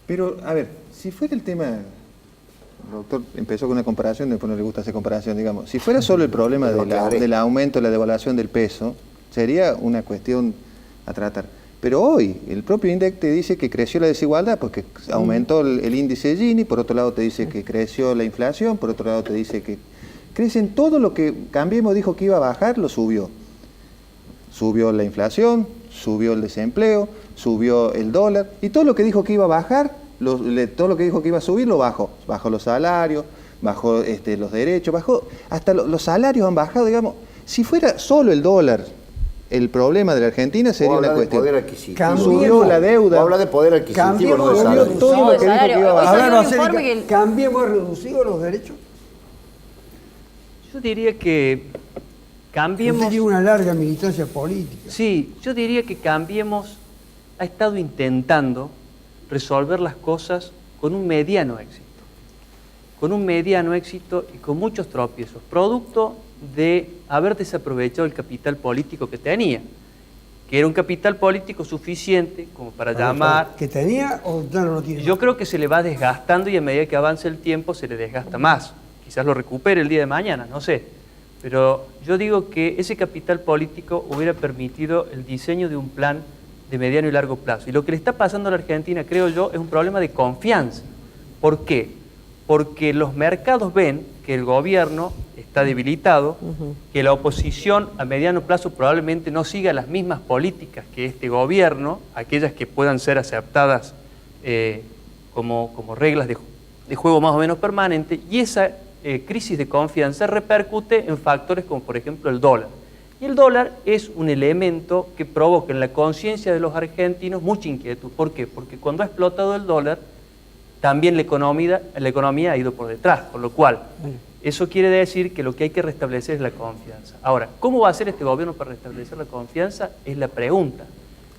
Pero, a ver, si fuera el tema, el doctor empezó con una comparación, después no le gusta hacer comparación, digamos. Si fuera solo el problema del aumento, la devaluación del peso, sería una cuestión a tratar. Pero hoy, el propio INDEC te dice que creció la desigualdad porque aumentó el índice Gini, por otro lado te dice que creció la inflación, por otro lado te dice que crecen todo lo que Cambiemos dijo que iba a bajar, lo subió. Subió la inflación, subió el desempleo, subió el dólar, y todo lo que dijo que iba a bajar, todo lo que dijo que iba a subir, lo bajó. Bajó los salarios, bajó los derechos, bajó, hasta los salarios han bajado, digamos. Si fuera solo el dólar el problema de la Argentina, sería una cuestión. Poder adquisitivo. Subió la deuda. Habla de poder adquisitivo, Cambiemos, no de subió salario. todo lo que dijo que iba a bajar. Hoy salió un informe que- ¿Cambiemos reducido los derechos? Yo diría que Cambiemos... Usted tiene una larga militancia política. Sí, yo diría que Cambiemos ha estado intentando resolver las cosas con un mediano éxito. Con un mediano éxito y con muchos tropiezos, producto de haber desaprovechado el capital político que tenía, que era un capital político suficiente como para llamar... ¿Que tenía o ya no lo tiene? Yo creo que se le va desgastando y a medida que avanza el tiempo se le desgasta más. Quizás lo recupere el día de mañana, no sé. Pero yo digo que ese capital político hubiera permitido el diseño de un plan de mediano y largo plazo. Y lo que le está pasando a la Argentina, creo yo, es un problema de confianza. ¿Por qué? Porque los mercados ven que el gobierno está debilitado, que la oposición a mediano plazo probablemente no siga las mismas políticas que este gobierno, aquellas que puedan ser aceptadas como reglas de juego más o menos permanente, y esa crisis de confianza repercute en factores como por ejemplo el dólar. Y el dólar es un elemento que provoca en la conciencia de los argentinos mucha inquietud. ¿Por qué? Porque cuando ha explotado el dólar, también la economía ha ido por detrás, con lo cual eso quiere decir que lo que hay que restablecer es la confianza. Ahora, ¿cómo va a hacer este gobierno para restablecer la confianza? Es la pregunta.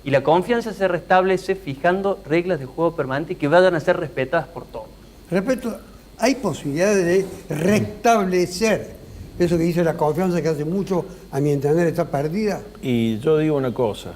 Y la confianza se restablece fijando reglas de juego permanente que vayan a ser respetadas por todos. Respecto hay posibilidades de restablecer eso que dice la confianza, que hace mucho, a mi entender, está perdida. Y yo digo una cosa,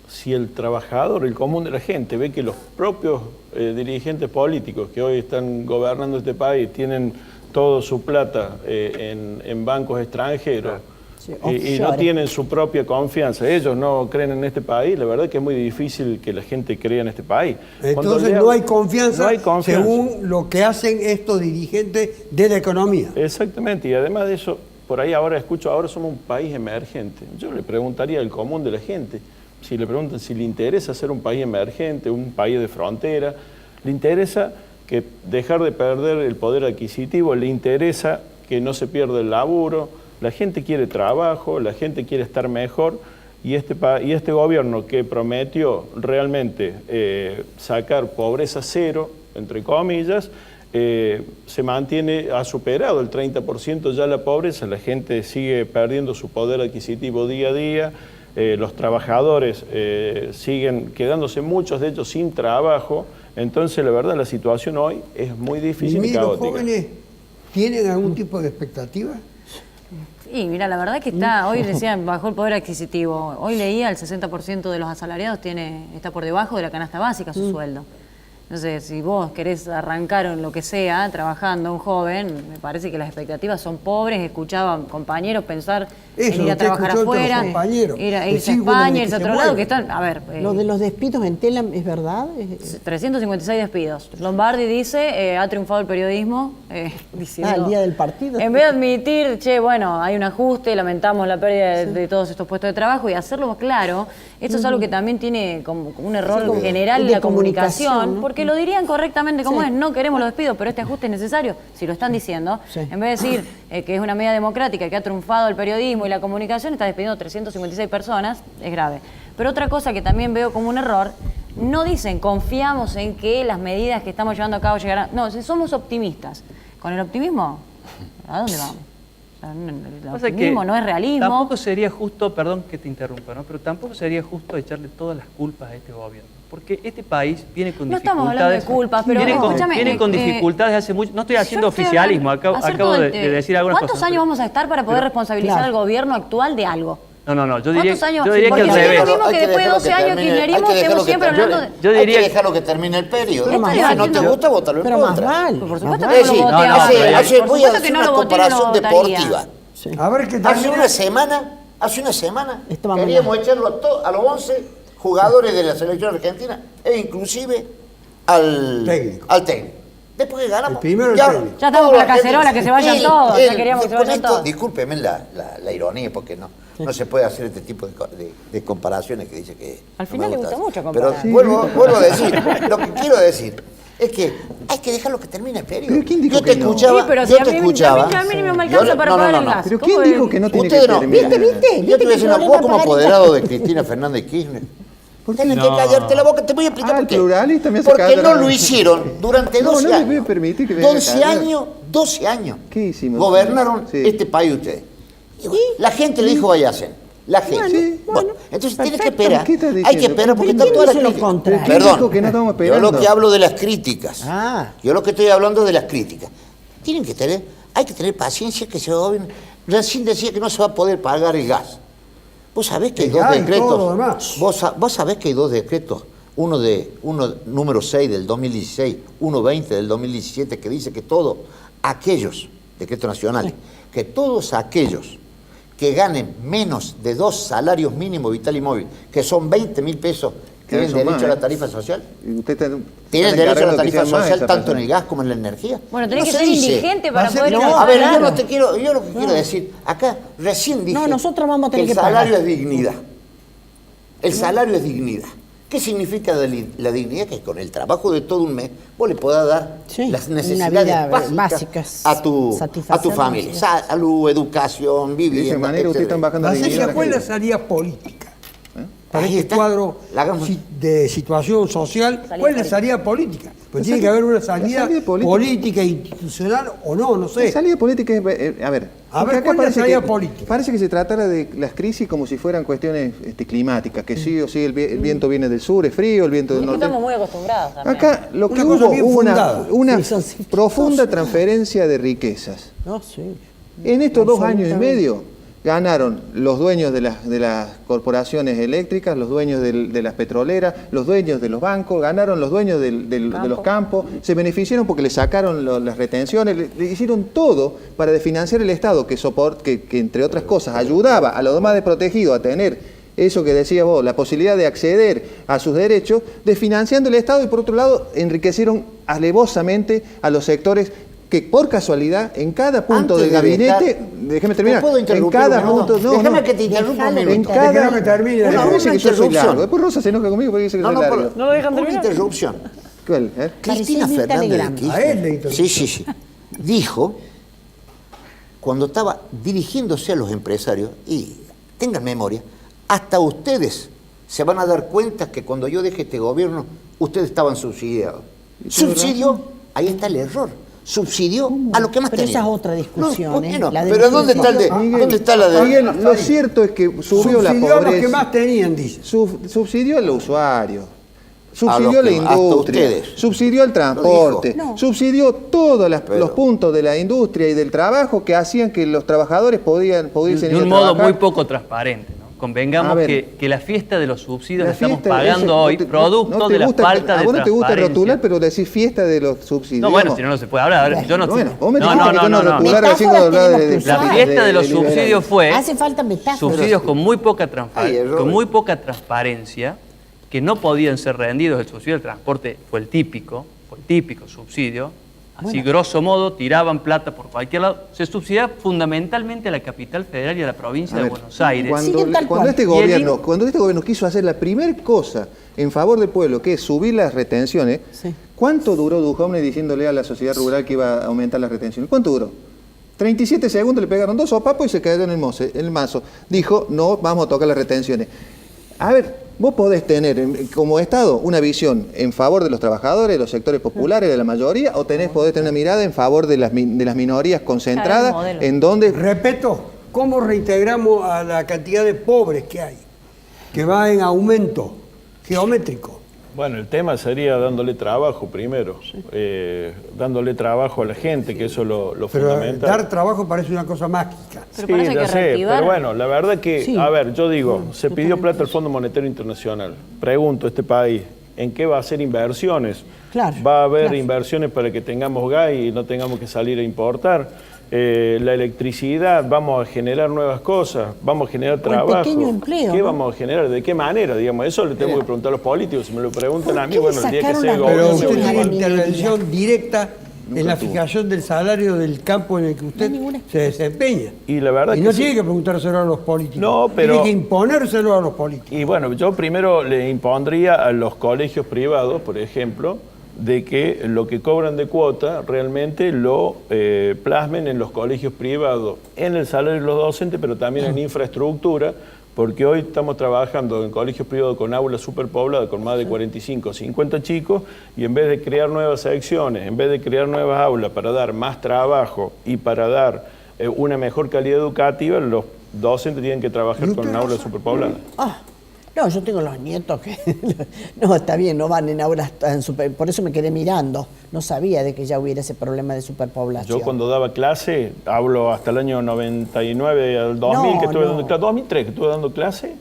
si el trabajador, el común de la gente, ve que los propios dirigentes políticos que hoy están gobernando este país tienen toda su plata en bancos extranjeros, Sí, y no offshore. tienen su propia confianza, ellos no creen en este país, la verdad que es muy difícil que la gente crea en este país. Cuando Entonces lea- no hay confianza, no hay confianza. según lo que hacen estos dirigentes de la economía. Exactamente, y además de eso, por ahí ahora somos un país emergente. Yo le preguntaría al común de la gente, si le preguntan si le interesa ser un país emergente, un país de frontera, le interesa que dejar de perder el poder adquisitivo, le interesa que no se pierda el laburo, la gente quiere trabajo, la gente quiere estar mejor, y este gobierno que prometió realmente sacar pobreza cero, entre comillas, se mantiene, ha superado el 30% ya la pobreza, la gente sigue perdiendo su poder adquisitivo día a día, los trabajadores siguen quedándose muchos de ellos sin trabajo, entonces la verdad la situación hoy es muy difícil y ¿Y los caótica. jóvenes tienen algún tipo de expectativa? Y mira, la verdad que hoy decían, bajó el poder adquisitivo. Hoy leía el 60% de los asalariados está por debajo de la canasta básica su sueldo. Entonces, si vos querés arrancar en lo que sea, trabajando, un joven, me parece que las expectativas son pobres. Escuchaba compañeros pensar Eso, en ir a usted trabajar escuchó de afuera, otros compañeros, irse a el círculo en el España, que irse a se otro lado, mueve. que están, a ver... Lo de los despidos en Telam, ¿es verdad? 356 despidos. Lombardi dice, ha triunfado el periodismo, diciendo... el día del partido. En vez de admitir, che, bueno, hay un ajuste, lamentamos la pérdida de todos estos puestos de trabajo, y hacerlo claro, esto es algo que también tiene como un error como general de en la comunicación, comunicación, ¿no? porque lo dirían correctamente como Sí. es, no queremos los despidos, pero este ajuste es necesario, si lo están diciendo, Sí. en vez de decir que es una medida democrática, que ha triunfado el periodismo y la comunicación, está despidiendo 356 personas, es grave. Pero otra cosa que también veo como un error, no dicen confiamos en que las medidas que estamos llevando a cabo llegarán. No, si somos optimistas. Con el optimismo, ¿a dónde vamos? O sea, el Pasa que optimismo no es realismo. Tampoco sería justo, perdón que te interrumpa, ¿no? Pero tampoco sería justo echarle todas las culpas a este gobierno. Porque este país viene con No dificultades. estamos hablando de culpas, pero escúchame, viene con dificultades hace mucho. No estoy haciendo Yo estoy oficialismo, hablando- acabo acerca de decir algunas ¿Cuántos cosas. años vamos a estar para poder Pero- responsabilizar Claro. al gobierno actual de algo? No, yo diría, ¿Cuántos años? yo diría que Porque al si no es revés. lo mismo que Hay que después de dejarlo 12 que años termine, kirchnerismo hay que dejarlo estemos que siempre termine. hablando de... Yo Hay diría que que- dejarlo que termine el periodo. Pero más Si vale. no te gusta, votalo en Pero más contra. vale. Por más supuesto vale. que no lo votaría. Hace- Por voy a supuesto hacer que no una lo voté, no lo comparación votaría. deportiva. A ver qué Hace tal. hace una semana Estábamos queríamos echarlo a los 11 jugadores de la selección argentina e inclusive al Técnico. técnico. Después que ganamos. El primero el ya, técnico. Ya estamos con la cacerola, que se vayan todos, ya él, queríamos que se con vayan esto, todos. Discúlpeme la ironía, porque no se puede hacer este tipo de comparaciones que dice que... Al no final me le gusta gusta mucho Pero comparar. vuelvo a decir, lo que quiero decir es que hay que dejarlo que termine el periodo. ¿Pero quién dijo Yo te que no? escuchaba, Sí, pero si yo a te mí escuchaba. no me alcanza para pagar el gas. ¿Pero ¿Cómo quién es? dijo que no tiene Usted que no, terminar? mira, ¿Viste? yo te voy a decir una que cosa no como le va a apoderado de Cristina Fernández Kirchner. Tienen que callarte la boca, te voy a explicar Ah, por qué. el pluralista me hace Porque callar. no lo hicieron durante No, 12 no les años. voy a permitir que venga a 12 callar. años, 12 años. ¿Qué hicimos? Gobernaron Sí. este país ustedes. La gente le dijo váyase. La gente. Sí, Bueno, entonces tienes que perfecto. esperar. ¿Qué estás Hay que diciendo? esperar porque ¿Pero está toda la quién dice lo crítica. contrario? ¿Quién Perdón. dijo que no estamos Yo esperando? lo que hablo de las críticas. Ah. Yo lo que estoy hablando de las críticas. Hay que tener paciencia que se gobiernen. Recién decía que no se va a poder pagar el gas. Vos sabés que hay El dos gas y decretos. todo lo demás. Vos sabés que hay dos decretos. Uno número 6 del 2016, uno 20 del 2017, que dice que todos aquellos, decretos nacionales, que todos aquellos que ganen menos de 2 salarios mínimos vital y móvil, que son 20.000 pesos, tienen Eso derecho más, a la ¿eh? tarifa social. Y usted está- Tienen está derecho a la encargando que tarifa sean más social esas tanto en personas. el gas como en la energía. Bueno, tenés No que se ser dice. indigente Va a para ser- poder... no, A calcular. ver, yo lo que quiero decir, acá recién dije No, nosotros vamos a tener que el que pagar. salario es dignidad. El salario es dignidad. ¿Qué significa la dignidad? Que con el trabajo de todo un mes vos le podás dar Sí, las una necesidades vida básicas básicas, a tu satisfacer familia. necesidades. Salud, educación, De esa vivienda, manera ustedes están etcétera. bajando la dignidad. Marcela, ¿cuál es la gente. salida política? Para Ahí este está. cuadro La hagamos. de situación social, Salida ¿cuál es la política. salida política? Pues La tiene que salida- haber una la salida salida política- política, institucional o no La sé. salida política es, a ver, A Porque ver, acá ¿cuál es la salida que, política? parece que se tratara de las crisis como si fueran cuestiones climáticas, que sí o sí el viento viene del sur, es frío, el viento del Es que norte. estamos muy acostumbrados también. Acá lo que Una cosa hubo bien una fundada. Sí, son cifras. profunda transferencia de riquezas. No, sí. En estos 2 años y Absolutamente. medio ganaron los dueños de las corporaciones eléctricas, los dueños de las petroleras, los dueños de los bancos, ganaron los dueños de los campos, se beneficiaron porque le sacaron las retenciones, le hicieron todo para desfinanciar el Estado, que entre otras cosas ayudaba a los demás desprotegidos a tener eso que decía vos, la posibilidad de acceder a sus derechos, desfinanciando el Estado, y por otro lado enriquecieron alevosamente a los sectores que por casualidad en cada punto Antes del de gabinete, vetar, déjeme terminar, ¿te puedo en interrumpir cada un minuto? punto, Déjame que te interrumpa un en minuto. cada, Déjame que termine. Una Una dice que yo soy interrupción. largo, después Rosa se enoja conmigo porque dice que soy largo. ¿No lo dejan Una terminar? interrupción. ¿Cuál? Cristina Parecía Fernández de Telegram. A él le Kirchner, interrumpió. sí, dijo, cuando estaba dirigiéndose a los empresarios, y tengan memoria, hasta ustedes se van a dar cuenta que cuando yo deje este gobierno, ustedes estaban subsidiados. Subsidio, ahí está el error. Subsidió a lo que más Pero tenía. esa es otra discusión, ¿por qué no? la de Pero los ¿dónde está, subsidios. ¿dónde está la de...? Miguel, lo cierto es que subió la Subsidió a los que pobreza. más tenían, dice. Subsidió al usuario, A subsidió los la que- hasta industria, ustedes. subsidió el transporte, Lo dijo. subsidió todos Pero- los puntos de la industria y del trabajo que hacían que los trabajadores pudiesen De ir a un modo trabajar. muy poco transparente, ¿no? A Convengamos ver. que la fiesta de los subsidios La la estamos fiesta, pagando no hoy, te- producto no te de la gusta- falta a de vos no te gusta transparencia. rotular, pero decís fiesta de los subsidios. No, bueno, digamos. si no, no se puede hablar. A ver, yo no... Bueno, vos me no, dijiste no, que no, yo no no, no. rotular así Metáforas cuando hablaba tenemos que La usar. fiesta de los liberal. subsidios fue Hace falta metáforas. subsidios con muy poca Hay errores. con muy poca transparencia, que no podían ser rendidos. El subsidio del transporte fue el típico subsidio. Así, grosso modo, tiraban plata por cualquier lado. Se subsidiaba fundamentalmente a la capital federal y a la provincia A de ver, Buenos Aires. Siguen tal Cuando cual. este gobierno quiso hacer la primera cosa en favor del pueblo, que es subir las retenciones, Sí. ¿cuánto duró Duhovne diciéndole a la sociedad rural que iba a aumentar las retenciones? ¿Cuánto duró? 37 segundos, le pegaron 2 sopapos y se cayó en el mazo. Dijo, no, vamos a tocar las retenciones. A ver, vos podés tener como Estado una visión en favor de los trabajadores, de los sectores populares, de la mayoría, o podés tener una mirada en favor de las minorías concentradas, Claro, el modelo. en donde... Respeto, ¿cómo reintegramos a la cantidad de pobres que hay? Que va en aumento geométrico. Bueno, el tema sería dándole trabajo primero, dándole trabajo a la gente, que eso es lo Pero fundamental. dar trabajo parece una cosa mágica. Pero para eso hay ya que sé, reactivar. pero bueno, la verdad que, Sí. a ver, yo digo, se pidió plata al Fondo Monetario Internacional. Pregunto a este país, ¿en qué va a hacer inversiones? Claro, ¿Va a haber claro. inversiones para que tengamos gas y no tengamos que salir a importar? La electricidad, vamos a generar nuevas cosas, vamos a generar el trabajo. pequeño empleo, ¿Qué ¿no? vamos a generar? ¿De qué manera? Digamos, eso le tengo que preguntar a los políticos. Si me lo preguntan a mí, ¿Por qué bueno, le el día que sacaron sea el las Pero gobierno... usted Gobierno tiene de la minería. intervención directa en la fijación del salario del campo en el que usted ninguna. se desempeña. Y la verdad Y que no sí. tiene que preguntárselo a los políticos. No, pero- Tiene que imponérselo a los políticos. Y bueno, yo primero le impondría a los colegios privados, por ejemplo, de que lo que cobran de cuota realmente lo plasmen en los colegios privados, en el salario de los docentes, pero también en infraestructura, porque hoy estamos trabajando en colegios privados con aulas superpobladas, con más de 45 o 50 chicos, y en vez de crear nuevas secciones, en vez de crear nuevas aulas para dar más trabajo y para dar una mejor calidad educativa, los docentes tienen que trabajar ¿Y con usted, aulas Rosa? superpobladas. No, yo tengo los nietos que... No, está bien, no van en aulas tan super... Por eso me quedé mirando. No sabía de que ya hubiera ese problema de superpoblación. Yo cuando daba clase, hablo hasta el año 99 al 2000, No, que estuve no. dando clase, 2003 que estuve dando clase,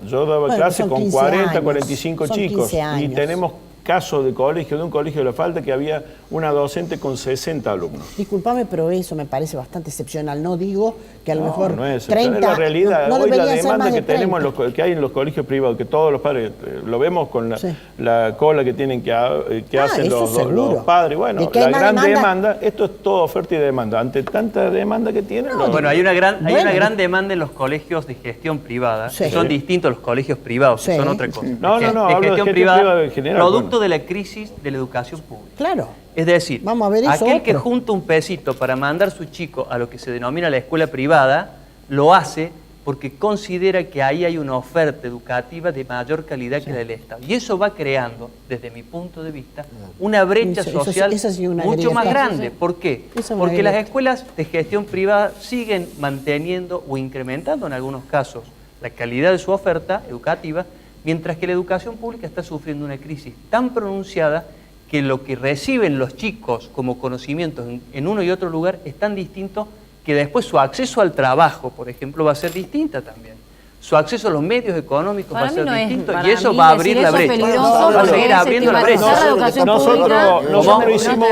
yo daba Bueno, clase son con 15 40, años, 45 son chicos. 15 Y años. tenemos casos de un colegio de La Falta, que había una docente con 60 alumnos. Disculpame, pero eso me parece bastante excepcional. No digo que a lo mejor No es, 30... es la realidad. no Hoy la deberían ser demanda más de que tenemos, 30. que hay en los colegios privados, que todos los padres, lo vemos con Sí. la cola que tienen que hacen eso los seguro. padres. Bueno, ¿De que hay la más gran demanda? demanda, esto es todo oferta y demanda. Ante tanta demanda que tienen, Bueno, hay una Bueno. gran demanda en los colegios de gestión privada, Sí. que son distintos a los colegios privados, que Sí. son otra cosa. No, De hablo de gestión privada en general, producto bueno. de la crisis de la educación pública. Claro. Es decir, Vamos a ver eso aquel que otro. junta un pesito para mandar su chico a lo que se denomina la escuela privada, lo hace porque considera que ahí hay una oferta educativa de mayor calidad que la del Estado. Y eso va creando, desde mi punto de vista, una brecha social eso sí, una mucho grieta. más grande. Sí. ¿Por qué? Eso es una Porque las grieta. escuelas de gestión privada siguen manteniendo o incrementando en algunos casos la calidad de su oferta educativa, mientras que la educación pública está sufriendo una crisis tan pronunciada que lo que reciben los chicos como conocimientos en uno y otro lugar es tan distinto que después su acceso al trabajo, por ejemplo, va a ser distinta también. Su acceso a los medios económicos va a ser distinto y eso va a abrir la brecha. Va a seguir abriendo la brecha. Nosotros una vez Yo fui a hicimos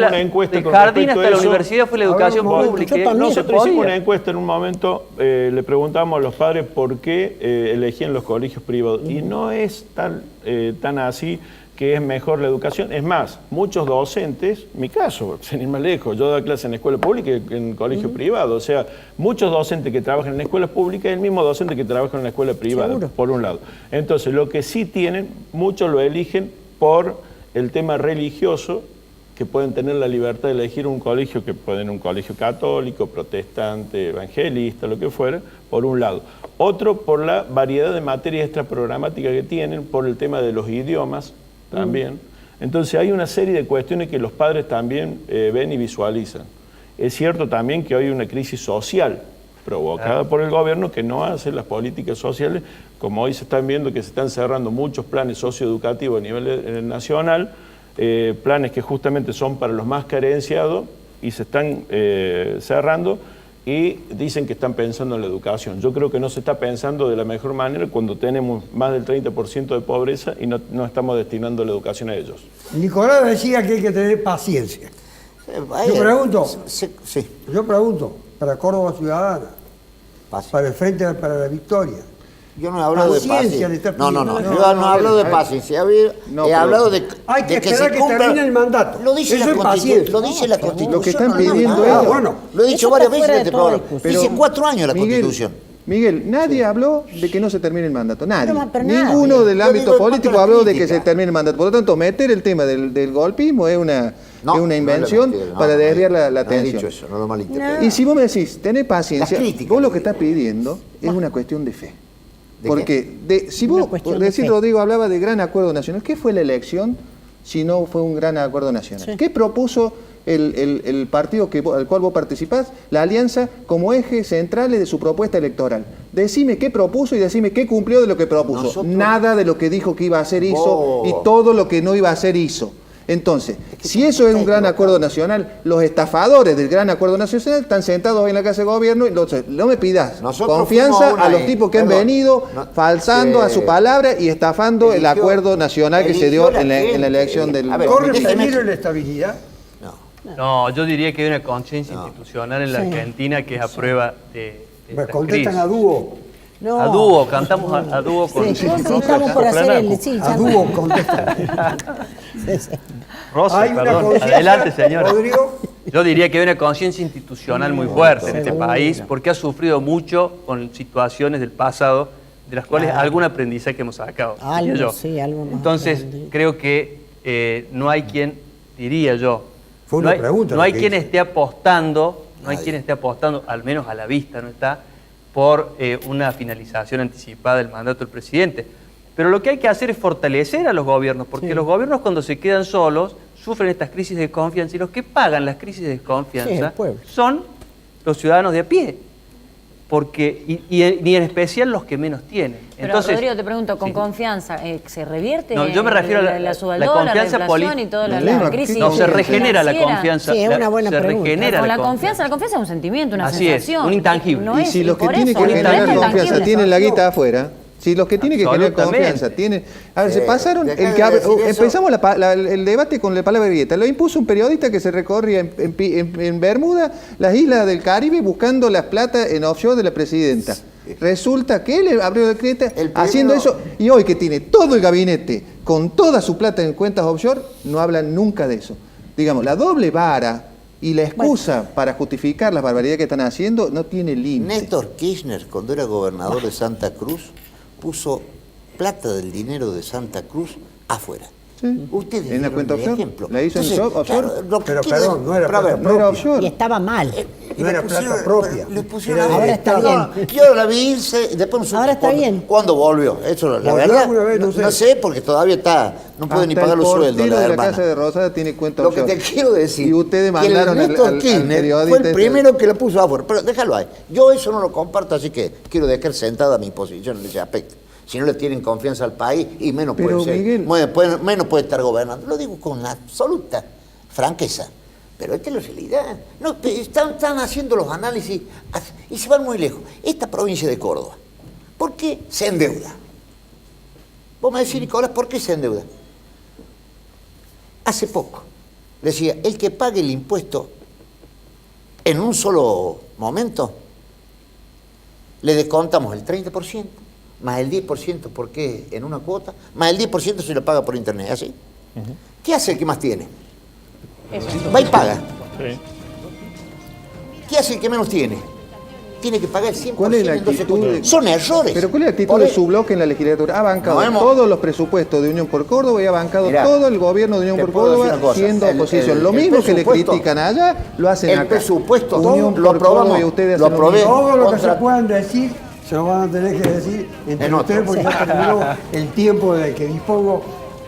la- una encuesta del con jardín respecto hasta a la eso. universidad fue la educación pública. yo también. No se Nosotros hicimos podía. una encuesta en un momento, le preguntamos a los padres por qué elegían los colegios privados. Y no es tan así que es mejor la educación. Es más, muchos docentes, mi caso, sin ir más lejos, yo doy clase en escuela pública y en colegio privado. O sea, muchos docentes que trabajan en escuelas públicas es el mismo docente que trabaja en la escuela privada, Seguro. por un lado. Entonces, lo que sí tienen, muchos lo eligen por el tema religioso, que pueden tener la libertad de elegir un colegio, que pueden un colegio católico, protestante, evangelista, lo que fuera, por un lado. Otro por la variedad de materias extraprogramáticas que tienen, por el tema de los idiomas también. Entonces hay una serie de cuestiones que los padres también ven y visualizan. Es cierto también que hay una crisis social provocada por el gobierno que no hace las políticas sociales, como hoy se están viendo que se están cerrando muchos planes socioeducativos a nivel nacional, planes que justamente son para los más carenciados y se están cerrando y dicen que están pensando en la educación. Yo creo que no se está pensando de la mejor manera cuando tenemos más del 30% de pobreza y no estamos destinando la educación a ellos. Nicolás decía que hay que tener paciencia. Yo pregunto, Sí, yo pregunto, para Córdoba Ciudadana, paciencia. para el Frente para la Victoria. Yo no he hablado de Paciencia le paciencia. está No, pidiendo. yo no hablo de paciencia. No, He pero hablado de hay que de esperar que cumpla- termine el mandato. Lo dice Eso la es Constitución. paciencia. Lo dice la Constitución. Lo que están no digo pidiendo nada. ellos. Bueno, Lo he dicho eso varias está veces fuera en de este toda programa. discusión. Dice 4 años la Miguel, Constitución. Miguel, nadie habló de que no se termine el mandato. Nadie. Pero nada. Ninguno del Yo ámbito digo en cuanto político a la habló de que crítica. se termine el mandato. Por lo tanto, meter el tema del golpismo es una No, invención no es mentira, para no, desviar la no he atención. dicho eso, no lo malinterpretes. Y si vos me decís, tenés paciencia, Las críticas, vos lo que digo. estás pidiendo es una cuestión de fe. ¿De Porque si Una vos, cuestión de recién fe. Rodrigo hablaba de gran acuerdo nacional, ¿qué fue la elección si no fue un gran acuerdo nacional? Sí. ¿Qué propuso el partido al cual vos participás, la alianza, como ejes centrales de su propuesta electoral? Decime qué propuso y decime qué cumplió de lo que propuso. Nosotros- Nada de lo que dijo que iba a hacer hizo Vos- y todo lo que no iba a hacer hizo. Entonces, si eso es un gran acuerdo nacional, los estafadores del gran acuerdo nacional están sentados en la Casa de Gobierno y no me pidas Nosotros confianza fuimos a una- a los tipos que han perdón, venido no- falsando sí. a su palabra y estafando el Eligió- acuerdo nacional que se dio eligió la en la gente. elección del... A ver, ¿Corre déjeme- peligro la estabilidad? No, yo diría que hay una conciencia institucional en la Sí. Argentina que es a prueba de Me esta contestan crisis. a dúo. No. A dúo, cantamos a dúo con Sí, estamos por hacer el... Sí, A ya dúo contestan. Sí, sí. Rosa, Hay una perdón. conciencia, Adelante, señora. Rodrigo. Yo diría que hay una conciencia institucional muy fuerte en este país porque ha sufrido mucho con situaciones del pasado de las cuales algún aprendizaje hemos sacado. Algo, diría yo. sí, algo más Entonces, aprendido. creo que no hay quien, diría yo, Fue una no hay, pregunta no lo hay que quien hice. esté apostando, no hay quien esté apostando, al menos a la vista no está, por una finalización anticipada del mandato del presidente. Pero lo que hay que hacer es fortalecer a los gobiernos, porque los gobiernos cuando se quedan solos sufren estas crisis de confianza y los que pagan las crisis de Sí, el desconfianza pueblo. son los ciudadanos de a pie, porque y en especial los que menos tienen. Pero Entonces, Rodrigo, te pregunto, con sí. confianza, ¿se revierte No, yo me refiero a la la subaldora, confianza la inflación y toda la crisis No, se regenera la financiera? confianza. Sí, es la- una buena se pregunta. regenera Con la la confianza es un sentimiento, una Así es, sensación. un intangible. No Y es- si los que por tienen eso, que el generar intangible confianza es tienen la tangible. guita afuera, si los que tienen que generar Absolutamente. confianza tienen... A ver, se Sí, pasaron, de acá el que de decir eso- empezamos el debate con la palabra grieta, lo impuso un periodista que se recorría en Bermuda, las islas del Caribe, buscando las plata en offshore de la presidenta. Resulta que él abrió la grieta El primero- haciendo eso, y hoy que tiene todo el gabinete con toda su plata en cuentas offshore, no hablan nunca de eso. Digamos, la doble vara y la excusa para justificar las barbaridades que están haciendo no tiene límite. Néstor Kirchner, cuando era gobernador de Santa Cruz, puso plata del dinero de Santa Cruz afuera. Sí. Ustedes En la dieron cuenta el offshore. ejemplo. La hizo en Entonces, offshore. claro, lo que Pero quiero perdón, es- no era pero a ver, plata No era propia. offshore. Y estaba mal. No era plata propia. Le pusieron Era ahora del está Estado. bien. Yo la vi irse y después no supe Ahora está cuándo- bien. ¿Cuándo volvió? Eso, la ¿Volvió verdad, alguna vez? No no sé. sé, porque todavía está, no puede ni Hasta pagar el los sueldos portero la de la hermana. casa de Rosada tiene cuenta Lo que te offshore. quiero decir, Y ustedes que el mandaron Néstor al Kirchner periodista fue el este- primero que lo puso afuera, pero déjalo ahí. Yo eso no lo comparto, así que quiero dejar sentada mi posición en ese aspecto. Si no le tienen confianza al país, y menos Pero, puede ser, Miguel- menos puede estar gobernando. Lo digo con absoluta franqueza. Pero esta es la realidad. No, están haciendo los análisis y se van muy lejos. Esta provincia de Córdoba, ¿por qué se endeuda? Vos me decís, Nicolás, ¿por qué se endeuda? Hace poco decía, el que pague el impuesto en un solo momento, le descontamos el 30%, más el 10% porque en una cuota, más el 10% se lo paga por internet, ¿así? ¿Qué hace el que más tiene? Va y paga. ¿Qué hace el que menos tiene? Tiene que pagar el 100%. ¿Cuál es la entonces, actitud de- son errores. Pero ¿cuál es la actitud Por de eso- su bloque en la legislatura? Ha bancado No hemos- todos los presupuestos de Unión por Córdoba y ha bancado Mirá, todo el gobierno de Unión te por puedo decir Córdoba una cosa, siendo el- oposición. Lo el mismo que le presupuesto- critican allá, lo hacen el acá. presupuesto Unión lo por Córdoba aprobamos, y ustedes lo hacen aprobé. mismo. Todo lo que Contra- se puedan decir se lo van a tener que decir entre En otro. ustedes porque ya terminó el tiempo del que dispongo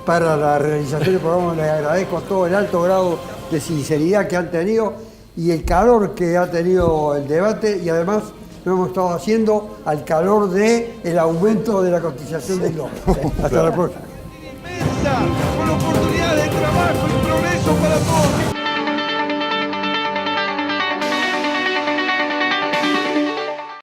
para la realización del programa. Les agradezco todo el alto grado de sinceridad que han tenido y el calor que ha tenido el debate, y además lo hemos estado haciendo al calor del aumento de la cotización del dólar. Hasta la próxima. Inmensa, con oportunidades de trabajo y progreso para todos.